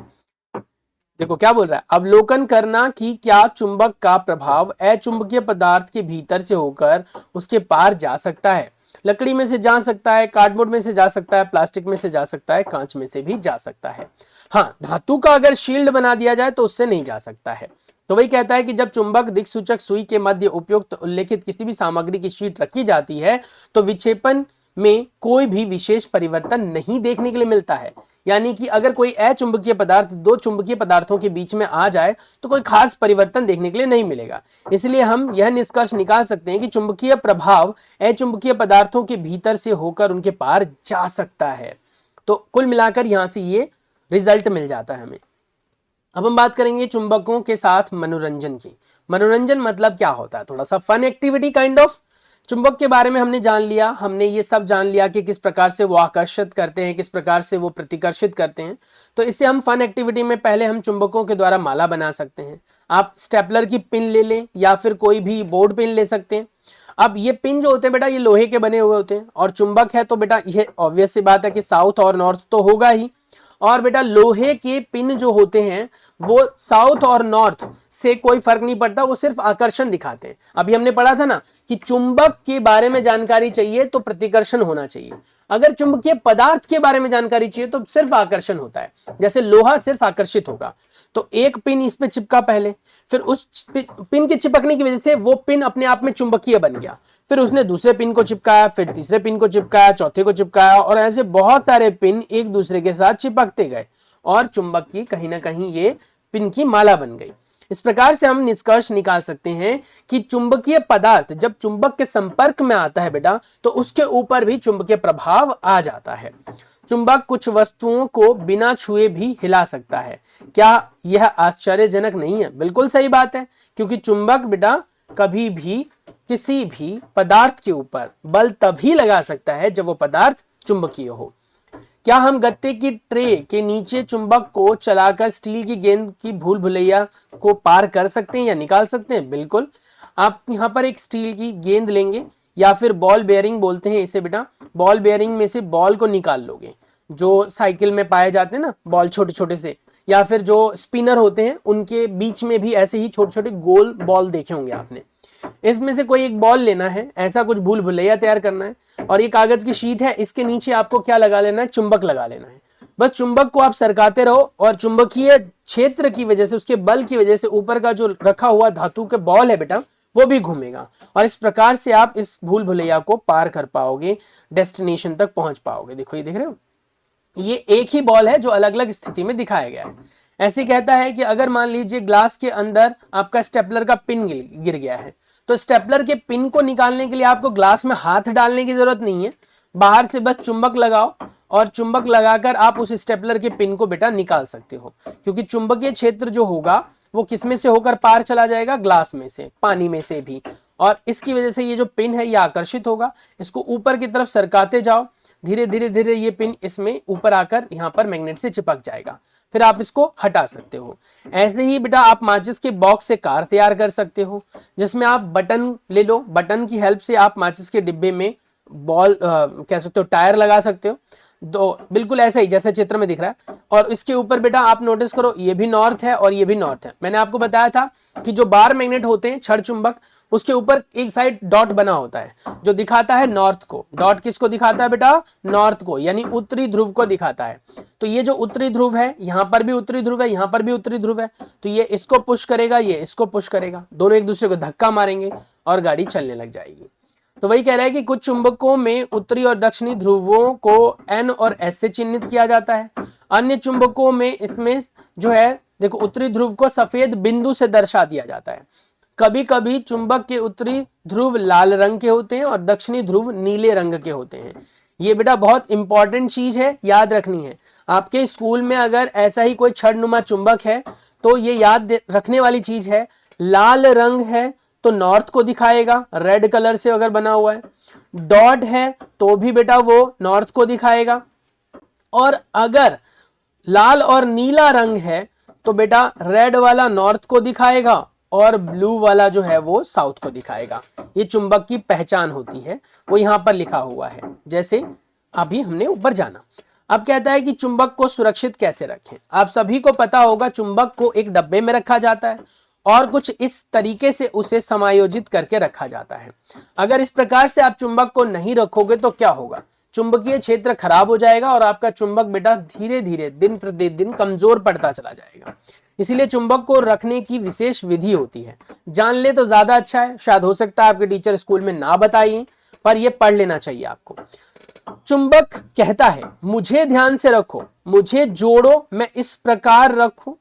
देखो क्या बोल रहा है, अवलोकन करना कि क्या चुंबक का प्रभाव अचुंबकीय पदार्थ के भीतर से होकर उसके पार जा सकता है। लकड़ी में से जा सकता है, कार्डबोर्ड में से जा सकता है, प्लास्टिक में से जा सकता है, कांच में से भी जा सकता है। हाँ, धातु का अगर शील्ड बना दिया जाए तो उससे नहीं जा सकता है। तो वही कहता है कि जब चुंबक दिक्सूचक सुई के मध्य उपयुक्त उल्लेखित किसी भी सामग्री की शीट रखी जाती है तो विक्षेपण में कोई भी विशेष परिवर्तन नहीं देखने के लिए मिलता है। यानी कि अगर कोई अचुंबकीय पदार्थ दो चुंबकीय पदार्थों के बीच में आ जाए तो कोई खास परिवर्तन देखने के लिए नहीं मिलेगा। इसलिए हम यह निष्कर्ष निकाल सकते हैं कि चुंबकीय प्रभाव अचुंबकीय पदार्थों के भीतर से होकर उनके पार जा सकता है। तो कुल मिलाकर यहां से ये रिजल्ट मिल जाता है हमें। अब हम बात करेंगे चुंबकों के साथ मनोरंजन की। मनोरंजन मतलब क्या होता है, थोड़ा सा फन एक्टिविटी काइंड ऑफ। चुंबक के बारे में हमने जान लिया, हमने ये सब जान लिया कि किस प्रकार से वो आकर्षित करते हैं, किस प्रकार से वो प्रतिकर्षित करते हैं। तो इससे हम फन एक्टिविटी में पहले हम चुंबकों के द्वारा माला बना सकते हैं। आप स्टेपलर की पिन ले लें या फिर कोई भी बोर्ड पिन ले सकते हैं। अब ये पिन जो होते हैं बेटा, ये लोहे के बने हुए होते हैं और चुंबक है तो बेटा ये ऑब्वियस सी बात है कि साउथ और नॉर्थ तो होगा ही। और बेटा लोहे के पिन जो होते हैं वो साउथ और नॉर्थ से कोई फर्क नहीं पड़ता, वो सिर्फ आकर्षण दिखाते हैं। अभी हमने पढ़ा था ना कि चुंबक के बारे में जानकारी चाहिए तो प्रतिकर्षण होना चाहिए, अगर चुंबकीय पदार्थ के बारे में जानकारी चाहिए तो सिर्फ आकर्षण होता है। जैसे लोहा सिर्फ आकर्षित होगा, तो एक पिन इस पे चिपका पहले, फिर उस पिन के चिपकने की वजह से वो पिन अपने आप में चुंबकीय बन गया, फिर उसने दूसरे पिन को चिपकाया, फिर तीसरे पिन को चिपकाया, चौथे को चिपकाया, और ऐसे बहुत सारे पिन एक दूसरे के साथ चिपकते गए और चुंबक की कहीं ना कहीं ये पिन की माला बन गई। इस प्रकार से हम निष्कर्ष निकाल सकते हैं कि चुंबकीय पदार्थ जब चुंबक के संपर्क में आता है बेटा तो उसके ऊपर भी चुंबकीय प्रभाव आ जाता है। चुंबक कुछ वस्तुओं को बिना छुए भी हिला सकता है। क्या यह आश्चर्यजनक नहीं है? बिल्कुल सही बात है, क्योंकि चुंबक बेटा कभी भी किसी भी पदार्थ के ऊपर बल तभी लगा सकता है जब वो पदार्थ चुंबकीय हो। क्या हम गत्ते की ट्रे के नीचे चुंबक को चलाकर स्टील की गेंद की भूल भुलैया को पार कर सकते हैं या निकाल सकते हैं? बिल्कुल। आप यहाँ पर एक स्टील की गेंद लेंगे या फिर बॉल बेयरिंग बोलते हैं इसे बेटा, बॉल बेयरिंग में से बॉल को निकाल लोगे, जो साइकिल में पाए जाते हैं ना बॉल छोटे छोटे से, या फिर जो स्पिनर होते हैं उनके बीच में भी ऐसे ही छोटे छोटे गोल बॉल देखे होंगे आपने। इसमें से कोई एक बॉल लेना है, ऐसा कुछ भूल भुलैया तैयार करना है, और ये कागज की शीट है, इसके नीचे आपको क्या लगा लेना है? चुंबक लगा लेना है। बस चुंबक को आप सरकाते रहो और चुंबकीय क्षेत्र की वजह से, उसके बल की वजह से ऊपर का जो रखा हुआ धातु के बॉल है बेटा वो भी घूमेगा, और इस प्रकार से आप इस भूल भुलैया को पार कर पाओगे, डेस्टिनेशन तक पहुंच पाओगे। देखो ये देख रहे हो, ये एक ही बॉल है जो अलग अलग स्थिति में दिखाया गया है। ऐसे कहता है कि अगर मान लीजिए ग्लास के अंदर आपका स्टेपलर का पिन गिर गया है, तो स्टेपलर के पिन को निकालने के लिए आपको ग्लास में हाथ डालने की जरूरत नहीं है, बाहर से बस चुंबक लगाओ और चुंबक लगाकर आप उस स्टेपलर के पिन को बेटा निकाल सकते हो, क्योंकि चुंबकीय क्षेत्र जो होगा वो किसमें से होकर पार चला जाएगा? ग्लास में से, पानी में से भी, और इसकी वजह से ये जो पिन है ये आकर्षित होगा। इसको ऊपर की तरफ सरकाते जाओ, धीरे धीरे धीरे ये पिन इसमें ऊपर आकर यहाँ पर मैग्नेट से चिपक जाएगा, फिर आप इसको हटा सकते हो। ऐसे ही बेटा आप माचिस के बॉक्स से कार तैयार कर सकते हो, जिसमें आप बटन ले लो, बटन की हेल्प से आप माचिस के डिब्बे में बॉल कह सकते हो टायर लगा सकते हो। तो बिल्कुल ऐसा ही जैसे चित्र में दिख रहा है। और इसके ऊपर बेटा आप नोटिस करो, ये भी नॉर्थ है और ये भी नॉर्थ है। मैंने आपको बताया था कि जो बार मैग्नेट होते हैं, छड़ चुंबक, उसके ऊपर एक साइड डॉट बना होता है जो दिखाता है नॉर्थ को। डॉट किसको दिखाता है बेटा? नॉर्थ को, यानी उत्तरी ध्रुव को दिखाता है। तो ये जो उत्तरी ध्रुव है, यहाँ पर भी उत्तरी ध्रुव है, यहाँ पर भी उत्तरी ध्रुव है, तो ये इसको पुश करेगा, ये इसको पुश करेगा, दोनों एक दूसरे को धक्का मारेंगे और गाड़ी चलने लग जाएगी। तो वही कह रहा है कि कुछ चुंबकों में उत्तरी और दक्षिणी ध्रुवों को N और S से चिन्हित किया जाता है। अन्य चुंबकों में इसमें जो है देखो, उत्तरी ध्रुव को सफेद बिंदु से दर्शा दिया जाता है। कभी कभी चुंबक के उत्तरी ध्रुव लाल रंग के होते हैं और दक्षिणी ध्रुव नीले रंग के होते हैं। ये बेटा बहुत इंपॉर्टेंट चीज है, याद रखनी है। आपके स्कूल में अगर ऐसा ही कोई छड़नुमा चुंबक है तो ये याद रखने वाली चीज है, लाल रंग है तो नॉर्थ को दिखाएगा, रेड कलर से अगर बना हुआ है। डॉट है तो भी बेटा वो नॉर्थ को दिखाएगा, और अगर लाल और नीला रंग है तो बेटा रेड वाला नॉर्थ को दिखाएगा और ब्लू वाला जो है वो साउथ को दिखाएगा। ये चुंबक की पहचान होती है, वो यहां पर लिखा हुआ है, जैसे अभी हमने ऊपर जाना। अब कहता है कि चुंबक को सुरक्षित कैसे रखें। आप सभी को पता होगा चुंबक को एक डब्बे में रखा जाता है और कुछ इस तरीके से उसे समायोजित करके रखा जाता है। अगर इस प्रकार से आप चुंबक को नहीं रखोगे तो क्या होगा, चुंबकीय क्षेत्र खराब हो जाएगा और आपका चुंबक बेटा धीरे धीरे दिन प्रतिदिन कमजोर पड़ता चला जाएगा। इसीलिए चुंबक को रखने की विशेष विधि होती है, जान ले तो ज्यादा अच्छा है। शायद हो सकता है आपके टीचर स्कूल में ना बताइए, पर यह पढ़ लेना चाहिए आपको। चुंबक कहता है मुझे ध्यान से रखो, मुझे जोड़ो, मैं इस प्रकार रखूं।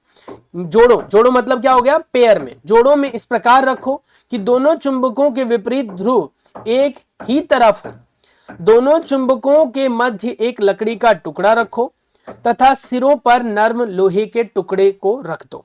जोड़ो, जोड़ो मतलब क्या हो गया, पेयर में। जोड़ो में इस प्रकार रखो कि दोनों चुंबकों के विपरीत ध्रुव एक ही तरफ हो। दोनों चुंबकों के मध्य एक लकड़ी का टुकड़ा रखो तथा सिरों पर नर्म लोहे के टुकड़े को रख दो।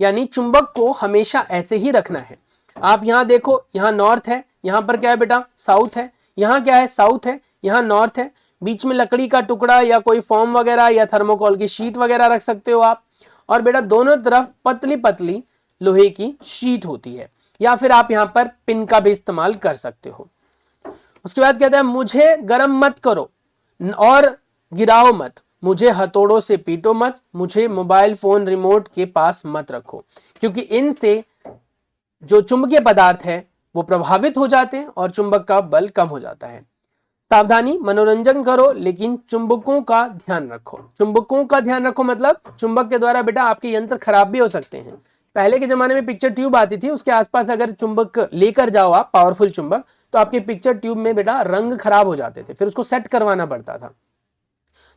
यानी चुंबक को हमेशा ऐसे ही रखना है। आप यहां देखो, यहां नॉर्थ है, यहां पर क्या है बेटा, साउथ है। यहां क्या है, साउथ है, यहां नॉर्थ है। बीच में लकड़ी का टुकड़ा या कोई फॉर्म वगैरह या थर्मोकोल की शीट वगैरह रख सकते हो आप। और बेटा दोनों तरफ पतली पतली लोहे की शीट होती है, या फिर आप यहां पर पिन का भी इस्तेमाल कर सकते हो। उसके बाद कहता है मुझे गरम मत करो और गिराओ मत, मुझे हथौड़ों से पीटो मत, मुझे मोबाइल फोन रिमोट के पास मत रखो, क्योंकि इनसे जो चुंबकीय पदार्थ है वो प्रभावित हो जाते हैं और चुंबक का बल कम हो जाता है। सावधानी, मनोरंजन करो लेकिन चुंबकों का ध्यान रखो। चुंबकों का ध्यान रखो मतलब चुंबक के द्वारा बेटा आपके यंत्र खराब भी हो सकते हैं। पहले के जमाने में पिक्चर ट्यूब आती थी, उसके आसपास अगर चुंबक लेकर जाओ आप, पावरफुल चुंबक, तो आपके पिक्चर ट्यूब में बेटा रंग खराब हो जाते थे, फिर उसको सेट करवाना पड़ता था।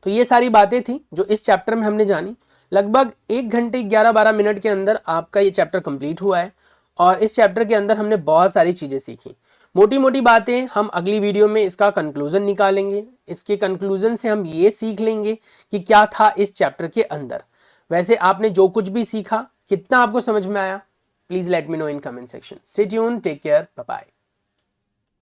तो ये सारी बातें थी जो इस चैप्टर में हमने जानी। लगभग 1 घंटे 11-12 मिनट के अंदर आपका ये चैप्टर कंप्लीट हुआ है और इस चैप्टर के अंदर हमने बहुत सारी चीजें सीखी। मोटी मोटी बातें हम अगली वीडियो में इसका कंक्लूजन निकालेंगे। इसके कंक्लूजन से हम ये सीख लेंगे कि क्या था इस चैप्टर के अंदर। वैसे आपने जो कुछ भी सीखा, कितना आपको समझ में आया, please let me know in comment section. Stay tuned, take care, bye bye.